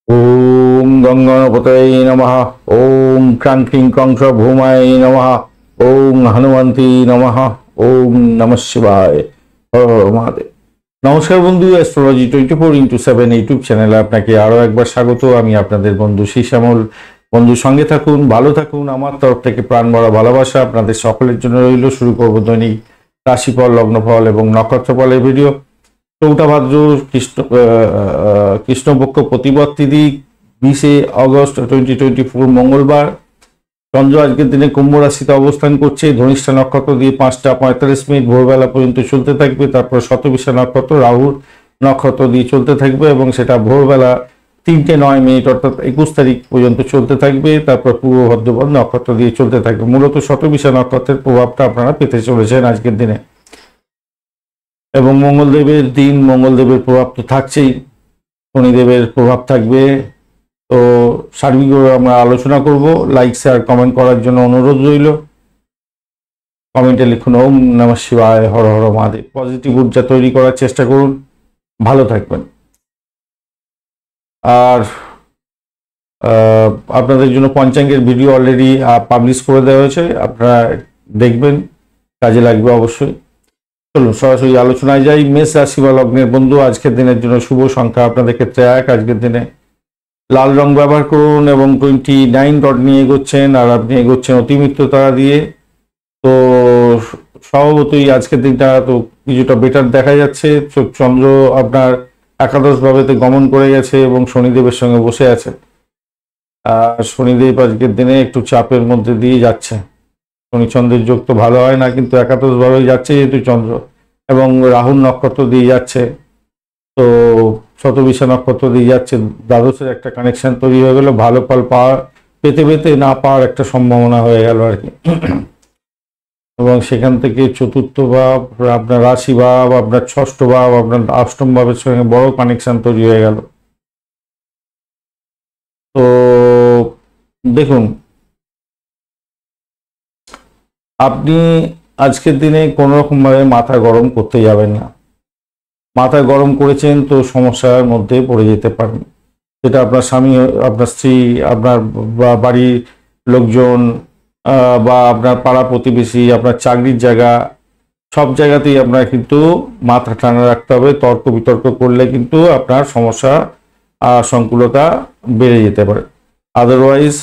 ওম গঙ্গণপতয়ে নমঃ। ওম ক্রান্তিং কংস ভূমায় নমঃ। ওম হনুমন্তি নমঃ। ওম নমঃ শিবায়। হর হর মহাদেব। নমস্কার বন্ধু, অ্যাস্ট্রোলজি 24x7 ইউটিউব চ্যানেলে আপনাকে আরো একবার স্বাগত। আমি আপনাদের বন্ধু শ্যামল। বন্ধু সঙ্গে থাকুন, ভালো থাকুন। আমার তরফ থেকে প্রাণ ভরা ভালোবাসা আপনাদের সকলের জন্য রইল। শুরু করব দৈনিক রাশিফল, লগ্নফল এবং নক্ষত্রফলের ভিডিও। চৌঠা ভাদ্র কৃষ্ণপক্ষ প্রতিপদ তিথি 20 অগস্ট 2024 মঙ্গলবার। চন্দ্র আজকের দিনে কুম্ভ রাশিতে অবস্থান করছে। ধনিষ্ঠা নক্ষত্র দিয়ে 5টা 45 মিনিট ভোরবেলা পর্যন্ত চলতে থাকবে। তারপর শতবিশা নক্ষত্র রাহুর নক্ষত্র দিয়ে চলতে থাকবে এবং সেটা ভোরবেলা 3টে 9 মিনিট অর্থাৎ 21 তারিখ পর্যন্ত চলতে থাকবে। তারপর পূর্ব ভদ্রপদ নক্ষত্র দিয়ে চলতে থাকবে। মূলত শতবিশা নক্ষত্রের প্রভাবটা আপনারা পেতে চলেছেন আজকের দিনে। এবং মঙ্গলদেবের দিন, মঙ্গলদেবের প্রভাব তো থাকছেই, শনিদেবের প্রভাব থাকবে। তো সার্বিকভাবে আমরা আলোচনা করব। লাইক শেয়ার কমেন্ট করার জন্য অনুরোধ রইল। কমেন্টে লিখুন ওম নমঃ শিবায়, হর হর মহাদেব। পজিটিভ ঊর্জা তৈরি করার চেষ্টা করুন। ভালো থাকবেন। আর আপনাদের জন্য পঞ্চাঙ্গের ভিডিও অলরেডি পাবলিশ করে দেওয়া হয়েছে, আপনারা দেখবেন, কাজে লাগবে অবশ্যই। চলুন সরাসরি আলোচনায় যাই। মেষ রাশি বা লগ্নের বন্ধু, আজকের দিনের জন্য শুভ সংখ্যা আপনাদের ক্ষেত্রে 1। আজকের দিনে লাল রং ব্যবহার করুন এবং 29 ডট নিয়ে এগোচ্ছেন, আর আপনি এগোচ্ছেন অতিমিত্র তারা দিয়ে। তো স্বভাবতই আজকের দিনটা তো কিছুটা বেটার দেখা যাচ্ছে। চন্দ্র আপনার একাদশ ভাবেতে গমন করে গেছে এবং শনিদেবের সঙ্গে বসে আছে। আর শনিদেব আজকের দিনে একটু চাপের মধ্যে দিয়ে যাচ্ছে। শনিচন্দ্রের যোগ তো ভালো হয় না, কিন্তু একাদশ ভাবে যাচ্ছে যেহেতু চন্দ্র, এবং রাহুর নক্ষত্র দিয়ে যাচ্ছে, তো শতবিশা নক্ষত্র দিয়ে যাচ্ছে, দ্বাদশের একটা কানেকশন তৈরি হয়ে গেল। ভালো ফল পেতে পেতে না পাওয়ার একটা সম্ভাবনা হয়ে গেল আর কি। এবং সেখান থেকে চতুর্থ ভাব, আপনার রাশি ভাব, আপনার ষষ্ঠ ভাব, আপনার অষ্টম ভাবের সঙ্গে বড় কানেকশন তৈরি হয়ে গেল। তো দেখুন, আপনি আজকের দিনে কোনো রকমভাবে মাথা গরম করতে যাবেন না। মাথা গরম করেছেন তো সমস্যার মধ্যে পড়ে যেতে পারেন। সেটা আপনার স্বামী, আপনার স্ত্রী, আপনার বাড়ির লোকজন, বা আপনার পাড়া প্রতিবেশী, আপনার চাকরির জায়গা, সব জায়গাতেই আপনার কিন্তু মাথা ঠান্ডা রাখতে হবে। তর্ক বিতর্ক করলে কিন্তু আপনার সমস্যা সংকুলতা বেড়ে যেতে পারে। আদারওয়াইজ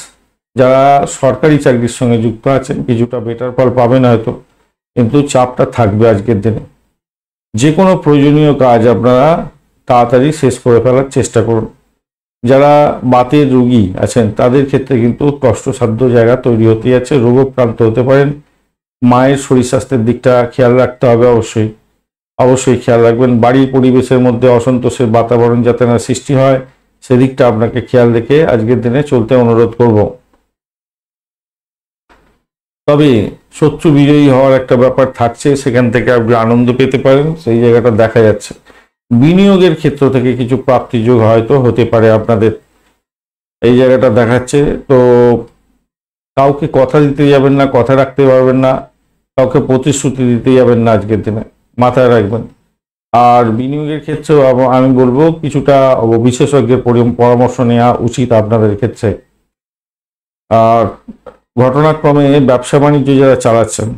যারা সরকারি চাকরির সঙ্গে যুক্ত আছেন কিছুটা বেটার ফল পাবেন হয়তো, কিন্তু চাপটা থাকবে আজকের দিনে। যে কোনো প্রয়োজনীয় কাজ আপনারা তাড়াতাড়ি শেষ করে ফেলার চেষ্টা করুন। যারা বাতের রোগী আছেন তাদের ক্ষেত্রে কিন্তু কষ্টসাধ্য জায়গা তৈরি হতে যাচ্ছে, রোগক্রান্ত হতে পারেন। মায়ের শরীর স্বাস্থ্যের দিকটা খেয়াল রাখতে হবে, অবশ্যই খেয়াল রাখবেন। বাড়ির পরিবেশের মধ্যে অসন্তোষের বাতাবরণ যাতে না সৃষ্টি হয় সেদিকটা আপনাকে খেয়াল রেখে আজকের দিনে চলতে অনুরোধ করব। তবে শত্রু বিজয়ী হওয়ার একটা ব্যাপার থাকছে, সেখান থেকে আপনি আনন্দ পেতে পারেন, সেই জায়গাটা দেখা যাচ্ছে। বিনিয়োগের ক্ষেত্র থেকে কিছু প্রাপ্তিযোগ হয়তো হতে পারে আপনাদের, এই জায়গাটা দেখাচ্ছে। তো কাউকে কথা দিতে যাবেন না, কথা রাখতে পারবেন না, কাউকে প্রতিশ্রুতি দিতে যাবেন না আজকের দিনে, মাথায় রাখবেন। আর বিনিয়োগের ক্ষেত্রেও আমি বলবো কিছুটা বিশেষজ্ঞের পরামর্শ নেওয়া উচিত আপনাদের ক্ষেত্রে। আর ঘটনাক্রমে ব্যবসা বাণিজ্য যারা চালাচ্ছেন,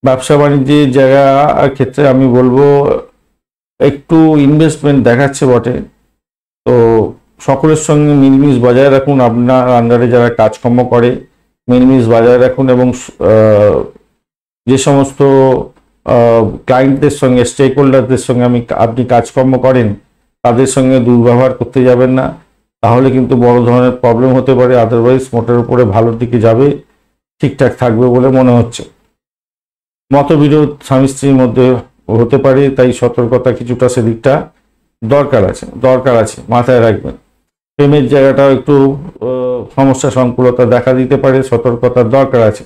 ব্যবসা বাণিজ্যের জায়গার ক্ষেত্রে আমি বলবো একটু ইনভেস্টমেন্ট দেখাচ্ছে বটে। তো সকলের সঙ্গে মিলমিশ বজায় রাখুন। আপনার আন্ডারে যারা কাজকর্ম করে মিলমিশ বজায় রাখুন, এবং যে সমস্ত ক্লায়েন্টদের সঙ্গে, স্টেক হোল্ডারদের সঙ্গে আপনি কাজকর্ম করেন তাদের সঙ্গে দুর্ব্যবহার করতে যাবেন না, তাহলে কিন্তু বড় ধরনের প্রবলেম হতে পারে। আদারওয়াইজ মোটের উপরে ভালোর দিকে যাবে, ঠিকঠাক থাকবে বলে মনে হচ্ছে। মতবিরোধ স্বামী স্ত্রীর মধ্যে হতে পারে, তাই সতর্কতা কিছুটা সেদিকটা দরকার আছে, মাথায় রাখবেন। প্রেমের জায়গাটাও একটু সমস্যা সংকুলতা দেখা দিতে পারে, সতর্কতার দরকার আছে।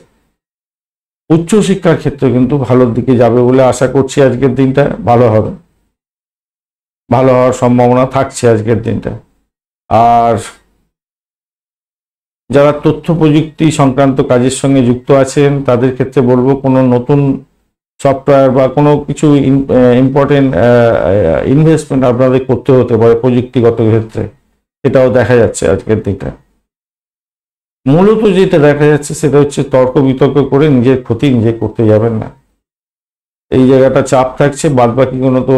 উচ্চশিক্ষার ক্ষেত্রে কিন্তু ভালোর দিকে যাবে বলে আশা করছি। আজকের দিনটা ভালো হবে, ভালো হওয়ার সম্ভাবনা থাকছে আজকের দিনটা। আর যারা তথ্য প্রযুক্তি সংক্রান্ত কাজের সঙ্গে যুক্ত আছেন তাদের ক্ষেত্রে বলবো কোনো নতুন সফটওয়্যার বা কোনো কিছু ইম্পর্টেন্ট ইনভেস্টমেন্ট আপনাদের করতে হতে পারে প্রযুক্তিগত ক্ষেত্রে। সেটাও দেখা যাচ্ছে আজকের দিনটা। মূলত যেটা দেখা যাচ্ছে সেটা হচ্ছে তর্ক বিতর্ক করে নিজের ক্ষতি নিজে করতে যাবেন না, এই জায়গাটা চাপ থাকছে। বাদ বাকি কোনো তো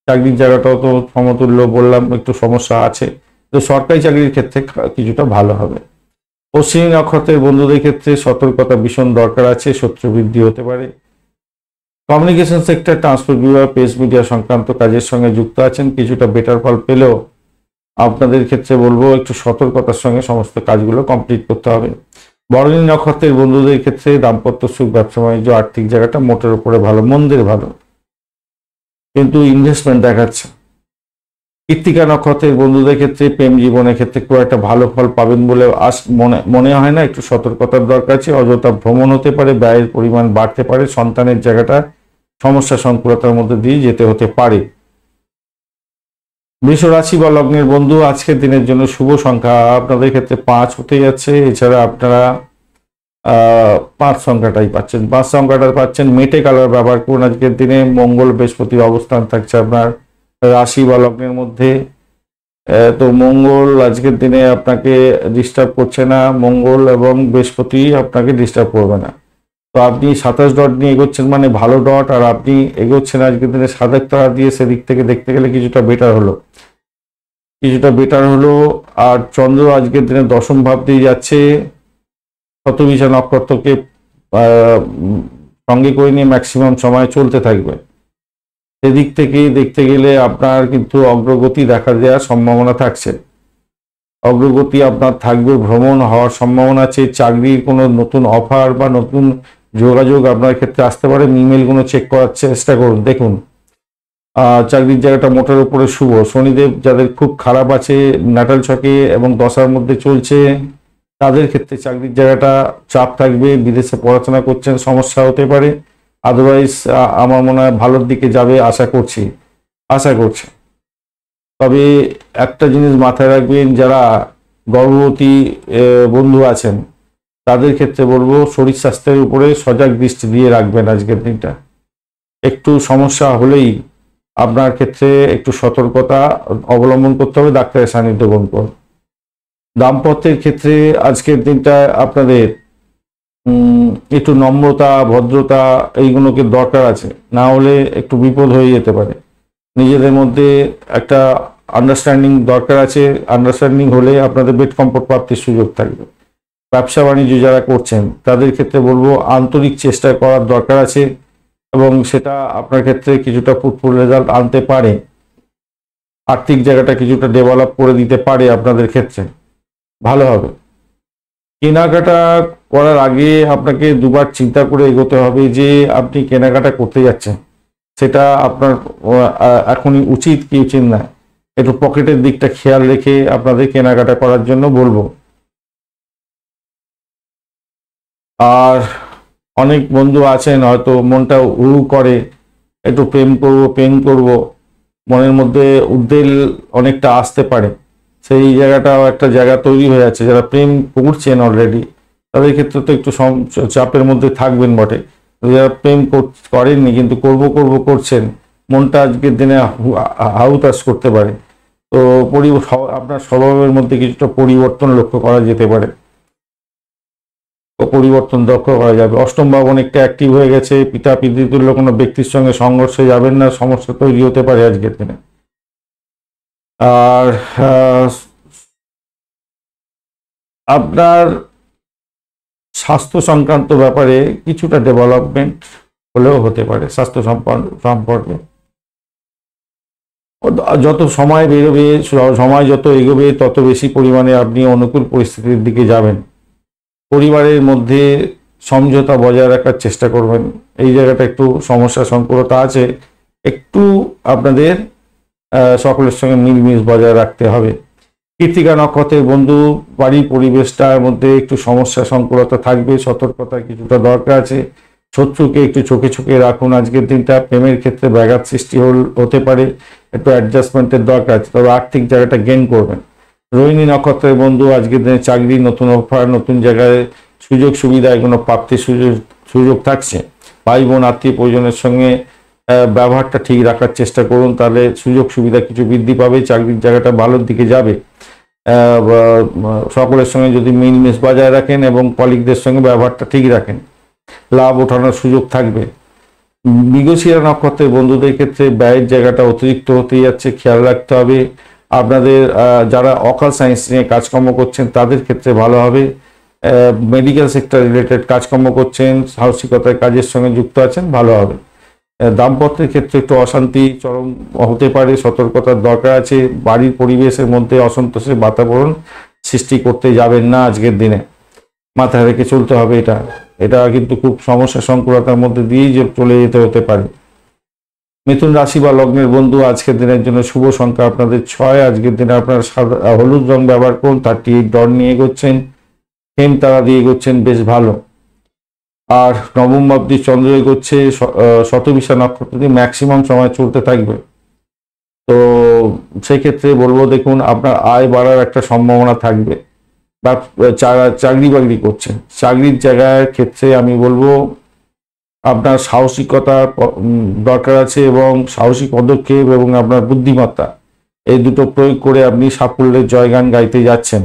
চাকরির জায়গাটাও তো সমতুল্য বললাম, একটু সমস্যা আছে, তো সরকারি চাকরির ক্ষেত্রে কিছুটা ভালো হবে। অশ্বিনী নক্ষত্রের বন্ধুদের ক্ষেত্রে সতর্কতা ভীষণ দরকার আছে, শত্রু বৃদ্ধি হতে পারে। কমিউনিকেশন সেক্টর, ট্রান্সপোর্ট বিভাগ, প্রেস মিডিয়া সংক্রান্ত কাজের সঙ্গে যুক্ত আছেন, কিছুটা বেটার ফল পেলেও আপনাদের ক্ষেত্রে বলবো একটু সতর্কতার সঙ্গে সমস্ত কাজগুলো কমপ্লিট করতে হবে। ভরণী নক্ষত্রের বন্ধুদের ক্ষেত্রে দাম্পত্য সুখ, ব্যবসা বাণিজ্য, আর্থিক জায়গাটা মোটের উপরে ভালো, মন্দের ভালো, কিন্তু ইনভেস্টমেন্ট দেখাচ্ছে। কৃত্তিকা নক্ষত্রের বন্ধুদের ক্ষেত্রে প্রেম জীবনের ক্ষেত্রে খুব একটা ভালো ফল পাবেন বলে মনে হয় না, একটু সতর্কতার দরকার আছে। অযথা ভ্রমণ হতে পারে, ব্যয়ের পরিমাণ বাড়তে পারে, সন্তানের জায়গাটা সমস্যা সংকুলতার মধ্যে দিয়ে যেতে হতে পারে। বৃষ রাশি বা লগ্নের বন্ধু, আজকের দিনের জন্য শুভ সংখ্যা আপনাদের ক্ষেত্রে 5 হতে যাচ্ছে। এছাড়া আপনারা 5 সংখ্যাটাই পাচ্ছেন, 5 সংখ্যাটা পাচ্ছেন। মেটে কালার ব্যবহার করুন আজকের দিনে। মঙ্গল বৃহস্পতির অবস্থান থাকছে আপনার রাশি বা লগ্নের মধ্যে, তো মঙ্গল আজকের দিনে আপনাকে ডিস্টার্ব করছে না, মঙ্গল এবং বৃহস্পতি আপনাকে ডিস্টার্ব করবে না। তো আপনি 27 ডট নিয়ে এগোচ্ছেন মানে ভালো ডট, আর আপনি এগোচ্ছেন আজকের দিনে 7 তারা দিয়ে, সেদিক থেকে দেখতে গেলে কিছুটা বেটার হলো, কিছুটা বেটার হলো। আর চন্দ্র আজকের দিনে দশম ভাব দিয়ে যাচ্ছে, শতবিশা নক্ষত্রকে সঙ্গে করে নিয়ে ম্যাক্সিমাম সময় চলতে থাকবে। সেদিক থেকে দেখতে গেলে আপনার কিন্তু অগ্রগতি দেখা দেওয়ার সম্ভাবনা থাকছে, অগ্রগতি আপনার থাকবে, ভ্রমণ হওয়ার সম্ভাবনা আছে। চাকরির কোনো নতুন অফার বা নতুন যোগাযোগ আপনার ক্ষেত্রে আসতে পারে, ইমেলগুলো চেক করার চেষ্টা করুন, দেখুন। চাকরির জায়গাটা মোটের উপরে শুভ। শনিদেব যাদের খুব খারাপ আছে নাটাল ছকে এবং দশার মধ্যে চলছে, তাদের ক্ষেত্রে চাকরির জায়গাটা চাপ থাকবে, বিদেশে পড়াশোনা করছেন সমস্যা হতে পারে। আদারওয়াইজ আমার মনে হয় ভালোর দিকে যাবে আশা করছি। তবে একটা জিনিস মাথায় রাখবেন, যারা গর্ভবতী বন্ধু আছেন তাদের ক্ষেত্রে বলবো শরীর স্বাস্থ্যের উপরে সজাগ দৃষ্টি দিয়ে রাখবেন আজকের দিনটা। একটু সমস্যা হলেই আপনার ক্ষেত্রে একটু সতর্কতা অবলম্বন করতে হবে, ডাক্তারের সান্নিধ্য গ্রহণ করুন। দাম্পত্যের ক্ষেত্রে আজকের দিনটা আপনাদের একটু নম্রতা, ভদ্রতা এইগুলোকে দরকার আছে, না হলে একটু বিপদ হয়ে যেতে পারে। নিজেদের মধ্যে একটা আন্ডারস্ট্যান্ডিং দরকার আছে, আন্ডারস্ট্যান্ডিং হলে আপনাদের বেড কমফোর্ট প্রাপ্তির সুযোগ থাকবে। ব্যবসা বাণিজ্য যারা করছেন তাদের ক্ষেত্রে বলবো আন্তরিক চেষ্টা করার দরকার আছে, এবং সেটা আপনার ক্ষেত্রে কিছুটা ফ্রুটফুল রেজাল্ট আনতে পারে, আর্থিক জায়গাটা কিছুটা ডেভেলপ করে দিতে পারে আপনাদের ক্ষেত্রে, ভালো হবে। কেনাকাটা করার আগে আপনাকে দুবার চিন্তা করে এগোতে হবে যে আপনি কেনাকাটা করতে যাচ্ছেন সেটা আপনার এখনই উচিত কি উচিত না, একটু পকেটের দিকটা খেয়াল রেখে আপনাদের কেনাকাটা করার জন্য বলবো। আর অনেক বন্ধু আছেন হয়তো মনটা উড়ু করে, একটু প্রেম করব, মনের মধ্যে উদ্বেল অনেকটা আসতে পারে, সেই জায়গাটাও একটা জায়গা তৈরি হয়ে যাচ্ছে। যারা প্রেম করছেন অলরেডি তাদের ক্ষেত্রে তো একটু চাপের মধ্যে থাকবেন বটে, যারা প্রেম করেননি কিন্তু করছেন, মনটা আজকের দিনে হাউতাস করতে পারে। তো আপনার স্বভাবের মধ্যে কিছুটা পরিবর্তন লক্ষ্য করা যেতে পারে, পরিবর্তন লক্ষ্য করা যাবে। অষ্টম ভাব অনেকটা অ্যাক্টিভ হয়ে গেছে, পিতৃতুল্য কোনো ব্যক্তির সঙ্গে সংঘর্ষে যাবেন না, সমস্যা তৈরি হতে পারে আজকের দিনে। আর আপনার স্বাস্থ্য সংক্রান্ত ব্যাপারে কিছুটা ডেভেলপমেন্ট হলেও হতে পারে। স্বাস্থ্য সম্পর্কে যত সময় বেরোবে, সময় যত এগোবে তত বেশি পরিমাণে আপনি অনুকূল পরিস্থিতির দিকে যাবেন। পরিবারের মধ্যে সমঝোতা বজায় রাখার চেষ্টা করবেন, এই জায়গাটা একটু সমস্যা সংকুলতা আছে, একটু আপনাদের সকলের সঙ্গে মিলমিশ বজায় রাখতে হবে। কৃত্তিকা নক্ষত্রের বন্ধু, বাড়ির পরিবেশটার মধ্যে একটু সমস্যা সংকুলতা থাকবে, সতর্কতা কিছুটা দরকার আছে। শত্রুকে একটু চোখে রাখুন আজকের দিনটা। প্রেমের ক্ষেত্রে ব্যাঘাত সৃষ্টি হতে পারে, একটু অ্যাডজাস্টমেন্টের দরকার আছে, তবে আর্থিক জায়গাটা গেইন করবেন। রোহিণী নক্ষত্রের বন্ধু, আজকের দিনে চাকরি, নতুন অফার, নতুন জায়গায় সুযোগ সুবিধা এগুলো প্রাপ্তির সুযোগ থাকছে। ভাই বোন আত্মীয় পরিজনের সঙ্গে ব্যবহারটা ঠিক রাখার চেষ্টা করুন, তাহলে সুযোগ সুবিধা কিছু বৃদ্ধি পাবে, চাকরির জায়গাটা ভালোর দিকে যাবে। সকলের সঙ্গে যদি মিলমিশ বজায় রাখেন এবং কলিগদের সঙ্গে ব্যবহারটা ঠিক রাখেন, লাভ ওঠানোর সুযোগ থাকবে। মৃগশিরা নক্ষত্রের বন্ধুদের ক্ষেত্রে ব্যয়ের জায়গাটা অতিরিক্ত হতে যাচ্ছে, খেয়াল রাখতে হবে। আপনাদের যারা অকাল সায়েন্স নিয়ে কাজকর্ম করছেন তাদের ক্ষেত্রে ভালো হবে। মেডিকেল সেক্টর রিলেটেড কাজকর্ম করছেন, সাহসিকতার কাজের সঙ্গে যুক্ত আছেন, ভালো হবে। দাম্পত্যের ক্ষেত্রে একটু অশান্তি চরম হতে পারে, সতর্কতার দরকার আছে। বাড়ির পরিবেশের মধ্যে অসন্তোষের বাতাবরণ সৃষ্টি করতে যাবেন না আজকের দিনে, মাথায় রেখে চলতে হবে। এটা কিন্তু খুব সমস্যা সংকুলতার মধ্যে দিয়েই যে চলে যেতে হতে পারে। মিথুন রাশি বা লগ্নের বন্ধু আজকের দিনের জন্য শুভ সংখ্যা আপনাদের 6। আজকের দিনে আপনারা হলুদ রং ব্যবহার করুন, 38 ডট নিয়ে এগোচ্ছেন, হেম তারা দিয়ে এগোচ্ছেন, বেশ ভালো। আর নবম অব্দি চন্দ্র এগোচ্ছে, শতবিশা নক্ষত্র দিয়ে ম্যাক্সিমাম সময় চলতে থাকবে। তো সেক্ষেত্রে বলবো, দেখুন আপনার আয় বাড়ার একটা সম্ভাবনা থাকবে। বা চাকরি বাকরি করছেন, চাকরির জায়গার ক্ষেত্রে আমি বলবো আপনার সাহসিকতা দরকার আছে এবং সাহসী পদক্ষেপ এবং আপনার বুদ্ধিমত্তা, এই দুটো প্রয়োগ করে আপনি সাফল্যের জয়গান গাইতে যাচ্ছেন।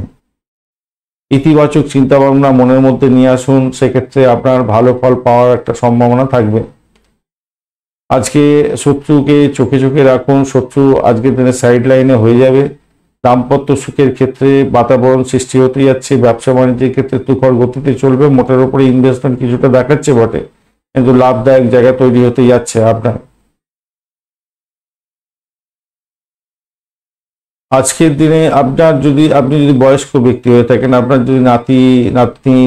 ইতিবাচক চিন্তা ভাবনা মনের মধ্যে নিয়ে আসুন, সেক্ষেত্রে আপনার ভালো ফল পাওয়ার একটা সম্ভাবনা থাকবে। আজকে শত্রুকে চোখে চোখে রাখুন, শত্রু আজকের দিনে সাইড লাইনে হয়ে যাবে। দাম্পত্য সুখের ক্ষেত্রে বাতাবরণ সৃষ্টি হতে যাচ্ছে, ব্যবসা বাণিজ্যের ক্ষেত্রে তুখর গতিতে চলবে। মোটের উপরে ইনভেস্টমেন্ট কিছুটা দেখাচ্ছে বটে, কিন্তু লাভদায়ক জায়গা তৈরি হতে যাচ্ছে আপনার। আজকের দিনে আপনি যদি বয়স্ক ব্যক্তি হয়ে থাকেন, আপনার যদি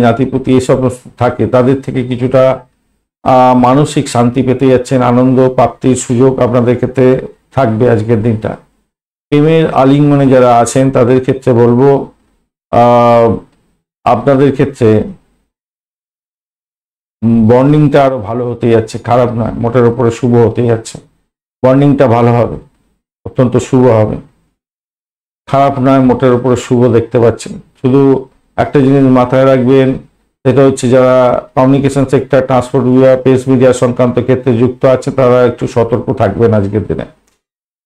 নাতিপুতি এসব থাকে, তাদের থেকে কিছুটা মানসিক শান্তি পেতে যাচ্ছেন, আনন্দ প্রাপ্তির সুযোগ আপনাদের ক্ষেত্রে থাকবে আজকের দিনটা। প্রেমের আলিঙ্গনে যারা আছেন তাদের ক্ষেত্রে বলবো আপনাদের ক্ষেত্রে বন্ডিংটা আরো ভালো হতে যাচ্ছে, খারাপ নয়, মোটের উপরে শুভ হতে যাচ্ছে। বন্ডিংটা ভালো হবে, অত্যন্ত শুভ হবে, খারাপ নয়, মোটের উপরে শুভ দেখতে পাচ্ছেন। শুধু একটা জিনিস মাথায় রাখবেন, সেটা হচ্ছে যারা কমিউনিকেশন সেক্টর, ট্রান্সপোর্ট বিভাগ, প্রেস মিডিয়া সংক্রান্ত ক্ষেত্রে যুক্ত আছে তারা একটু সতর্ক থাকবেন আজকের দিনে।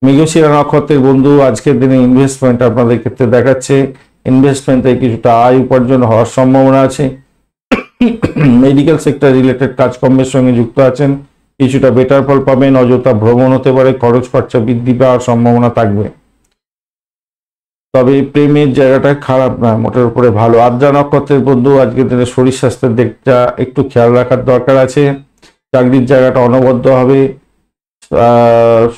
মৃগশিরা নক্ষত্রের বন্ধু আজকের দিনে ইনভেস্টমেন্ট আপনাদের ক্ষেত্রে দেখাচ্ছে, ইনভেস্টমেন্টে কিছুটা আয় উপার্জন হওয়ার সম্ভাবনা আছে। মেডিকেল সেক্টর রিলেটেড কাজকর্মের সঙ্গে যুক্ত আছেন, কিছুটা বেটার ফল পাবেন। অযথা ভ্রমণ হতে পারে, খরচ খরচা বৃদ্ধি পাওয়ার সম্ভাবনা থাকবে। তবে প্রেমের জায়গাটা খারাপ নয়, মোটের উপরে ভালো। আদ্রা নক্ষত্রের বন্ধু আজকের দিনে শরীর স্বাস্থ্যের দিকটা একটু খেয়াল রাখার দরকার আছে। চাকরির জায়গাটা অনবদ্য হবে,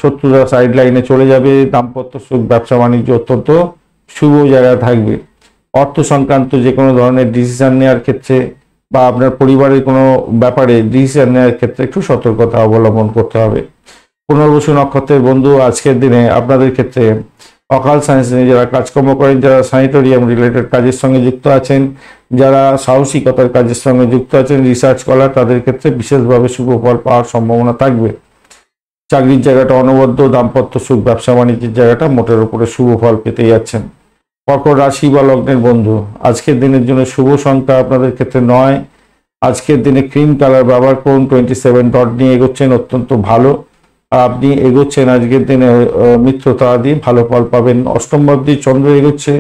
শত্রুরা সাইড লাইনে চলে যাবে। দাম্পত্য সুখ, ব্যবসা বাণিজ্য অত্যন্ত শুভ জায়গায় থাকবে। অর্থ সংক্রান্ত যে কোনো ধরনের ডিসিশন নেওয়ার ক্ষেত্রে বা আপনার পরিবারের কোনো ব্যাপারে ডিসিশন নেওয়ার ক্ষেত্রে একটু সতর্কতা অবলম্বন করতে হবে। পুনর্বসু নক্ষত্রের বন্ধু আজকের দিনে আপনাদের ক্ষেত্রে অকাল সায়েন্স নিয়ে যারা কাজকর্ম করেন, যারা স্যানিটোরিয়াম রিলেটেড কাজের সঙ্গে যুক্ত আছেন, যারা সাহসিকতার কাজের সঙ্গে যুক্ত আছেন, রিসার্চ করার, তাদের ক্ষেত্রে বিশেষভাবে শুভ ফল পাওয়ার সম্ভাবনা থাকবে। চাকরির জায়গাটা অনবদ্য, দাম্পত্য সুখ, ব্যবসা বাণিজ্যের জায়গাটা মোটের উপরে শুভ ফল পেতে যাচ্ছেন। কর্কট রাশি বা লগ্নের বন্ধু আজকের দিনের জন্য শুভ সংখ্যা আপনাদের ক্ষেত্রে 9। আজকের দিনে ক্রিম কালার ব্যবহার করুন, 27 ডট নিয়ে এগোচ্ছেন, অত্যন্ত ভালো। আপনি এগোচ্ছেন আজকের দিনে মিত্রতা দিয়ে ভালো ফল পাবেন। অষ্টম অবধি চন্দ্র এগোচ্ছে,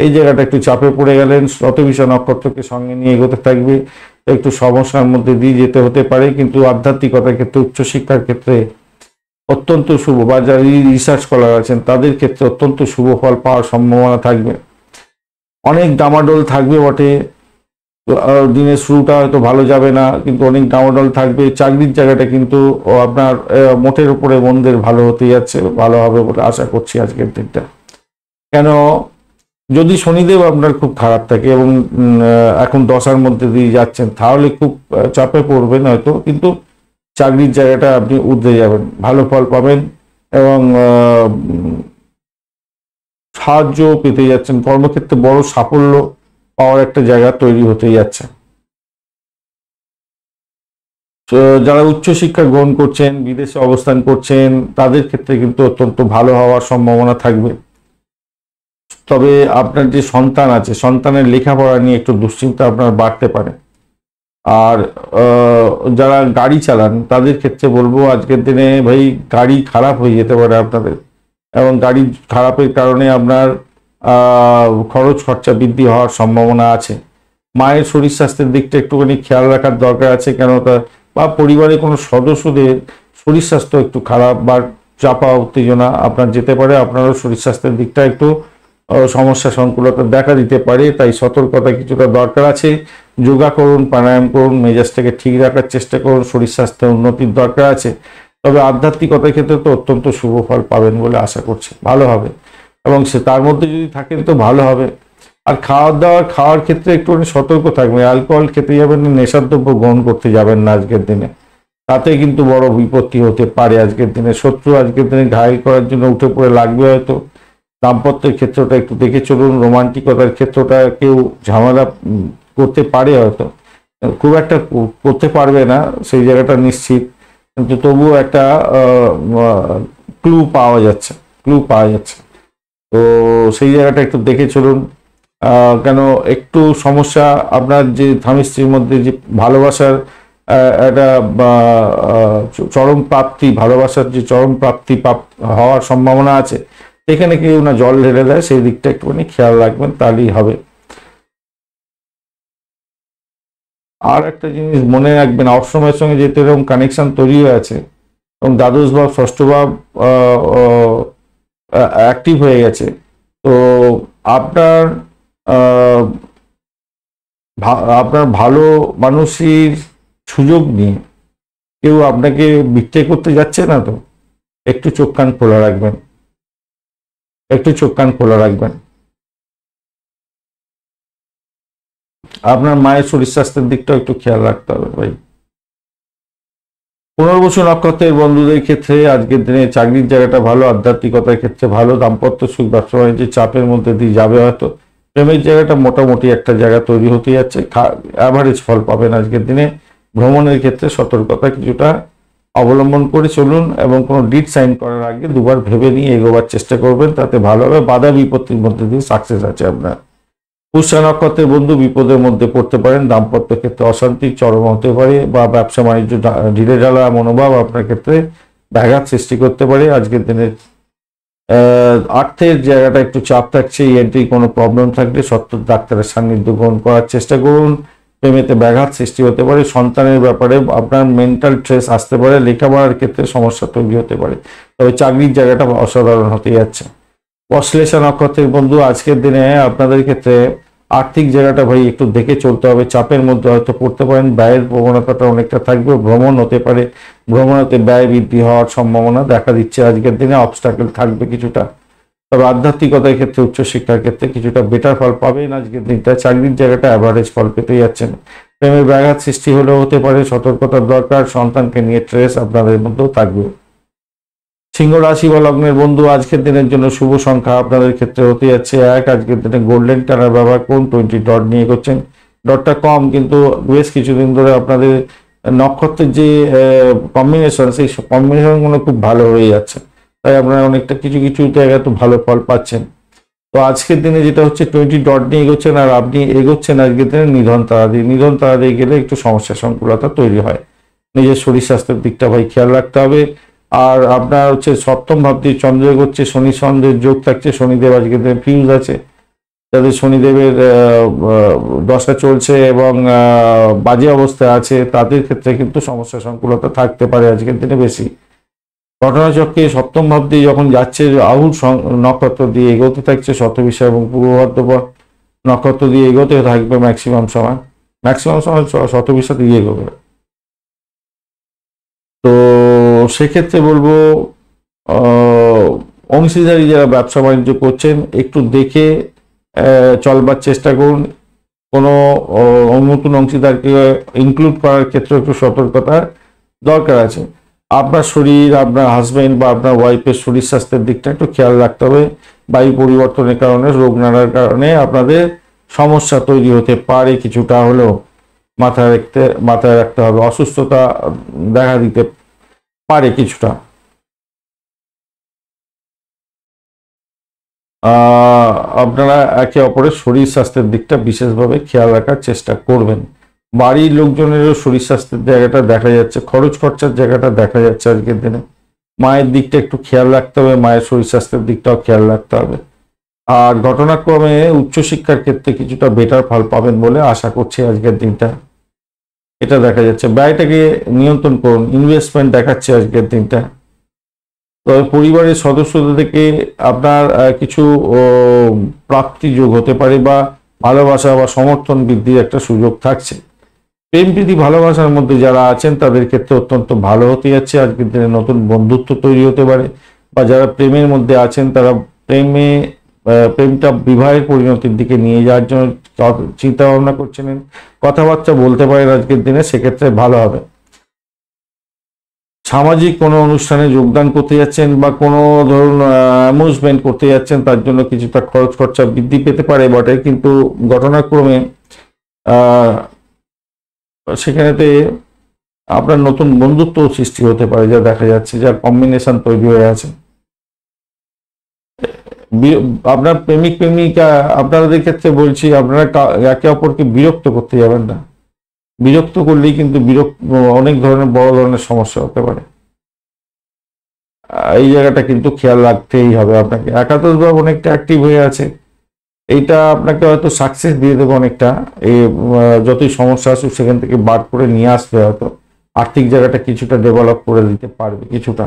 এই জায়গাটা একটু চাপে পড়ে গেলেন। শতবিশা নক্ষত্রকে সঙ্গে নিয়ে এগোতে থাকবে, একটু সমস্যার মধ্যে দিয়ে যেতে হতে পারে, কিন্তু আধ্যাত্মিকতার ক্ষেত্রে, উচ্চশিক্ষার ক্ষেত্রে অত্যন্ত শুভ, বা যারা রিসার্চ স্কলার আছেন তাদের ক্ষেত্রে অত্যন্ত শুভ ফল পাওয়ার সম্ভাবনা থাকবে। অনেক ডামাডোল থাকবে বটে, দিনের শুরুটা হয়তো ভালো যাবে না, কিন্তু অনেক ডামাডোল থাকবে। চাকরির জায়গাটা কিন্তু আপনার মোটের উপরে মন্দের ভালো হতে যাচ্ছে, ভালো হবে বলে আশা করছি আজকের দিনটা। কেন, যদি শনিদেব আপনার খুব খারাপ থাকে এবং এখন দশার মধ্যে দিয়ে যাচ্ছেন, তাহলে খুব চাপে পড়বেন হয়তো, কিন্তু চাকরির জায়গাটা আপনি উঠতে যাবেন, ভালো ফল পাবেন এবং সাহায্য পেতে যাচ্ছেন। কর্মক্ষেত্রে বড় সাফল্য পাওয়ার একটা জায়গা তৈরি হতে যাচ্ছে। যারা উচ্চশিক্ষা গ্রহণ করছেন, বিদেশে অবস্থান করছেন, তাদের ক্ষেত্রে কিন্তু অত্যন্ত ভালো হওয়ার সম্ভাবনা থাকবে। তবে আপনার যে সন্তান আছে, সন্তানের লেখাপড়া নিয়ে একটু দুশ্চিন্তা আপনার বাড়তে পারে। আর যারা গাড়ি চালান তাদের ক্ষেত্রে বলবো আজকের দিনে ভাই গাড়ি খারাপ হয়ে যেতে পারে আপনাদের, এবং গাড়ি খারাপের কারণে আপনার খরচ খরচা বৃদ্ধি হওয়ার সম্ভাবনা আছে। মায়ের শরীর স্বাস্থ্যের দিকটা একটুখানি খেয়াল রাখার দরকার আছে, কেন বা পরিবারের কোনো সদস্যদের শরীর স্বাস্থ্য একটু খারাপ বা চাপা উত্তেজনা আপনার যেতে পারে, আপনারও শরীর স্বাস্থ্যের দিকটা একটু সমস্যা সংকুলতা দেখা দিতে পারে, তাই সতর্কতা কিছুটা দরকার আছে। যোগা করুন, প্রাণায়াম করুন, মেজাজটাকে ঠিক রাখার চেষ্টা করুন, শরীর স্বাস্থ্যের উন্নতির দরকার আছে। তবে আধ্যাত্মিকতার ক্ষেত্রে তো অত্যন্ত শুভ ফল পাবেন বলে আশা করছি, ভালো হবে, এবং সে তার মধ্যে যদি থাকেন তো ভালো হবে। আর খাওয়ার ক্ষেত্রে একটুখানি সতর্ক থাকবেন, অ্যালকোহল খেতে যাবেন না, নেশার দ্রব্য গ্রহণ করতে যাবেন না আজকের দিনে, তাতে কিন্তু বড় বিপত্তি হতে পারে আজকের দিনে। শত্রু আজকের দিনে ঘায়েল করার জন্য উঠে পড়ে লাগবে হয়তো। দাম্পত্যের ক্ষেত্রটা একটু দেখে চলুন, রোমান্টিকতার ক্ষেত্রটা কেউ ঝামেলা করতে পারে, হয়তো খুব একটা করতে পারবে না সেই জায়গাটা নিশ্চিত, কিন্তু তবুও একটা ক্লু পাওয়া যাচ্ছে। তো সেই জায়গাটা একটু দেখে চলুন, কেন একটু সমস্যা আপনার যে স্বামী স্ত্রীর মধ্যে যে ভালোবাসার একটা চরম প্রাপ্তি, ভালোবাসার যে চরম প্রাপ্তি হওয়ার সম্ভাবনা আছে, সেখানে কেউ না জল ঢেলে দেয়, সেই দিকটা একটুখানি খেয়াল রাখবেন, তাহলেই হবে। আর একটা জিনিস মনে রাখবেন, অষ্টমের সঙ্গে যেহেতু এরকম কানেকশন তৈরি হয়ে আছে এবং দ্বাদশ ভাব ষষ্ঠ ভাব অ্যাক্টিভ হয়ে গেছে, তো আপনার আপনার ভালো মানুষের সুযোগ নিয়ে কেউ আপনাকে বিট্রে করতে যাচ্ছে না, তো একটু চোখ কান খোলা রাখবেন। আপনার মায়ের শরীর স্বাস্থ্যের দিকটাও একটু খেয়াল রাখতে হবে ভাই। পুনর্বসু নক্ষত্রের বন্ধুদের ক্ষেত্রে আজকের দিনে চাকরির জায়গাটা ভালো, আধ্যাত্মিকতার ক্ষেত্রে ভালো, দাম্পত্য সুখ, ব্যবসা বাণিজ্যের চাপের মধ্যে দিয়ে যাবে হয়তো, প্রেমের জায়গাটা মোটামুটি একটা জায়গা তৈরি হতে যাচ্ছে, অ্যাভারেজ ফল পাবেন আজকের দিনে। ভ্রমণের ক্ষেত্রে সতর্কতা কিছুটা অবলম্বন করে চলুন, এবং কোনো ডিড সাইন করার আগে দুবার ভেবে নিয়ে এগোবার চেষ্টা করবেন, তাতে ভালো হবে। বাধা বিপত্তির মধ্যে দিয়ে সাকসেস আছে আপনার। পুষ্যা নক্ষত্রের বন্ধু বিপদের মধ্যে পড়তে পারেন, দাম্পত্য ক্ষেত্রে অশান্তি চরম হতে পারে, বা ব্যবসা বাণিজ্য ঢিলে ঢালা মনোভাব আপনার ক্ষেত্রে ব্যাঘাত সৃষ্টি করতে পারে। আজকের দিনে অর্থের জায়গাটা একটু চাপ থাকছে, এন্ট্রি কোনো প্রবলেম থাকলে সত্ত্বর ডাক্তারের সান্নিধ্য গ্রহণ করার চেষ্টা করুন। প্রেমেতে ব্যাঘাত সৃষ্টি হতে পারে, সন্তানের ব্যাপারে আপনার মেন্টাল স্ট্রেস আসতে পারে, লেখাপড়ার ক্ষেত্রে সমস্যা তৈরি হতে পারে, তবে চাকরির জায়গাটা অসাধারণ হতে যাচ্ছে। অশ্লেষা নক্ষত্রের বন্ধু আজকের দিনে আপনাদের ক্ষেত্রে আর্থিক জায়গাটা ভাই একটু দেখে চলতে হবে, চাপের মধ্যে হয়তো পড়তে পারেন, ব্যয়ের প্রবণতাটা অনেকটা থাকবে, ভ্রমণ হতে পারে, ভ্রমণেতে ব্যয় বৃদ্ধি হওয়ার সম্ভাবনা দেখা দিচ্ছে আজকের দিনে, অবস্টাকেল থাকবে কিছুটা। তবে আধ্যাত্মিকতার ক্ষেত্রে, উচ্চশিক্ষার ক্ষেত্রে কিছুটা বেটার ফল পাবেন আজকের দিনটা। চাকরির জায়গাটা অ্যাভারেজ ফল পেতে যাচ্ছেন। প্রেমের ব্যাঘাত সৃষ্টি হলেও হতে পারে, সতর্কতার দরকার। সন্তানকে নিয়ে ট্রেস আপনাদের মধ্যেও থাকবে। সিংহ রাশি বা লগ্নের বন্ধু আজকের দিনের জন্য শুভ সংখ্যা আপনাদের ক্ষেত্রে হতে যাচ্ছে 1। আজকের দিনে গোল্ডেন কালার ব্যবহার করুন, 20 ডট নিয়ে করছেন। ডটটা কম, কিন্তু বেশ কিছুদিন ধরে আপনাদের নক্ষত্রের যে কম্বিনেশন, সেই কম্বিনেশনগুলো খুব ভালো হয়ে যাচ্ছে, তাই আপনারা অনেকটা কিছু কিছু জায়গায় তো ভালো ফল পাচ্ছেন। তো আজকের দিনে যেটা হচ্ছে 20 ডট নিয়ে এগোচ্ছেন, আর আপনি এগোচ্ছেন আজকের দিনে নিধন তারা দিয়ে গেলে একটু সমস্যা সংকুলতা তৈরি হয়। নিজের শরীর স্বাস্থ্যের দিকটা ভাই খেয়াল রাখতে হবে। আর আপনার হচ্ছে সপ্তম ভাব দিয়ে চন্দ্র এগোচ্ছে, শনি চন্দ্রের যোগ থাকছে, শনিদেব আজকের দিনে ফিউজ আছে, যাদের শনিদেবের দশা চলছে এবং বাজে অবস্থায় আছে, তাদের ক্ষেত্রে কিন্তু সমস্যা সংকুলতা থাকতে পারে আজকের দিনে বেশি। ঘটনাচক্রে সপ্তম ভাব দিয়ে যখন যাচ্ছে, রাহুল নক্ষত্র দিয়ে এগোতে থাকছে, শতবিশা এবং পূর্ব ভাদ্রপদ নক্ষত্র দিয়ে এগোতে থাকবে ম্যাক্সিমাম সময় শতবিশা দিয়ে এগোবে। তো সেক্ষেত্রে বলবো অংশীদারি যারা ব্যবসা বাণিজ্য করছেন একটু দেখে চলবার চেষ্টা করুন। কোনো নতুন অংশীদারকে ইনক্লুড করার ক্ষেত্রে একটু সতর্কতার দরকার আছে। আপনার শরীর, আপনার হাজবেন্ড বা আপনার ওয়াইফের শরীর স্বাস্থ্যের দিকটা একটু খেয়াল রাখতে হবে। বায়ু পরিবর্তনের কারণে, রোগ নাড়ার কারণে আপনাদের সমস্যা তৈরি হতে পারে, কিছুটা হলেও মাথায় রাখতে হবে। অসুস্থতা দেখা দিতে পারে কিছুটা। আপনারা একে অপরের শরীর স্বাস্থ্যের দিকটা বিশেষভাবে খেয়াল রাখার চেষ্টা করবেন। বাড়ির লোকজনেরও শরীর স্বাস্থ্যের জায়গাটা দেখা যাচ্ছে, খরচ খরচার জায়গাটা দেখা যাচ্ছে আজকের দিনে। মায়ের দিকটা একটু খেয়াল রাখতে হবে, মায়ের শরীর স্বাস্থ্যের দিকটাও খেয়াল রাখতে হবে। আর ঘটনাক্রমে উচ্চশিক্ষার ক্ষেত্রে কিছুটা বেটার ফল পাবেন বলে আশা করছি আজকের দিনটা, এটা দেখা যাচ্ছে। ব্যয়টাকে নিয়ন্ত্রণ করুন, ইনভেস্টমেন্ট দেখাচ্ছে আজকের দিনটা। তবে পরিবারের সদস্যদের থেকে আপনার কিছু প্রাপ্তি যোগ হতে পারে, বা ভালোবাসা বা সমর্থন বৃদ্ধির একটা সুযোগ থাকছে। প্রেম প্রীতি ভালোবাসার মধ্যে যারা আছেন তাদের ক্ষেত্রে অত্যন্ত ভালো হতে যাচ্ছে আজকের দিনে। নতুন বন্ধুত্ব তৈরি হতে পারে, বা যারা প্রেমের মধ্যে আছেন তারা প্রেমটা বিবাহের পরিণতির দিকে নিয়ে যাওয়ার জন্য চিন্তা ভাবনা করছিলেন, কথাবার্তা বলতে পারেন আজকের দিনে, সেক্ষেত্রে ভালো হবে। সামাজিক কোনো অনুষ্ঠানে যোগদান করতে যাচ্ছেন, বা কোনো ধরুন অ্যামিউজমেন্ট করতে যাচ্ছেন, তার জন্য কিছুটা খরচ খরচা বৃদ্ধি পেতে পারে বটে, কিন্তু ঘটনাক্রমে সেখানেতে আপনার নতুন বন্ধুত্ব সৃষ্টি হতে পারে, যা দেখা যাচ্ছে, যা কম্বিনেশন তৈরি হয়ে আছে। আপনার প্রেমিক প্রেমিকা আপনাদের ক্ষেত্রে বলছি, আপনারা একে অপরকে বিরক্ত করতে যাবেন না। বিরক্ত করলেই কিন্তু অনেক ধরনের বড় ধরনের সমস্যা হতে পারে। এই জায়গাটা কিন্তু খেয়াল রাখতেই হবে আপনাকে। একাদশ ভাব অনেকটা অ্যাক্টিভ হয়ে আছে, এইটা আপনাকে হয়তো সাকসেস দিয়ে দেবে অনেকটা। এই যতই সমস্যা আসুক সেখান থেকে বার করে নিয়ে আসবে, হয়তো আর্থিক জায়গাটা কিছুটা ডেভেলপ করে দিতে পারবে কিছুটা।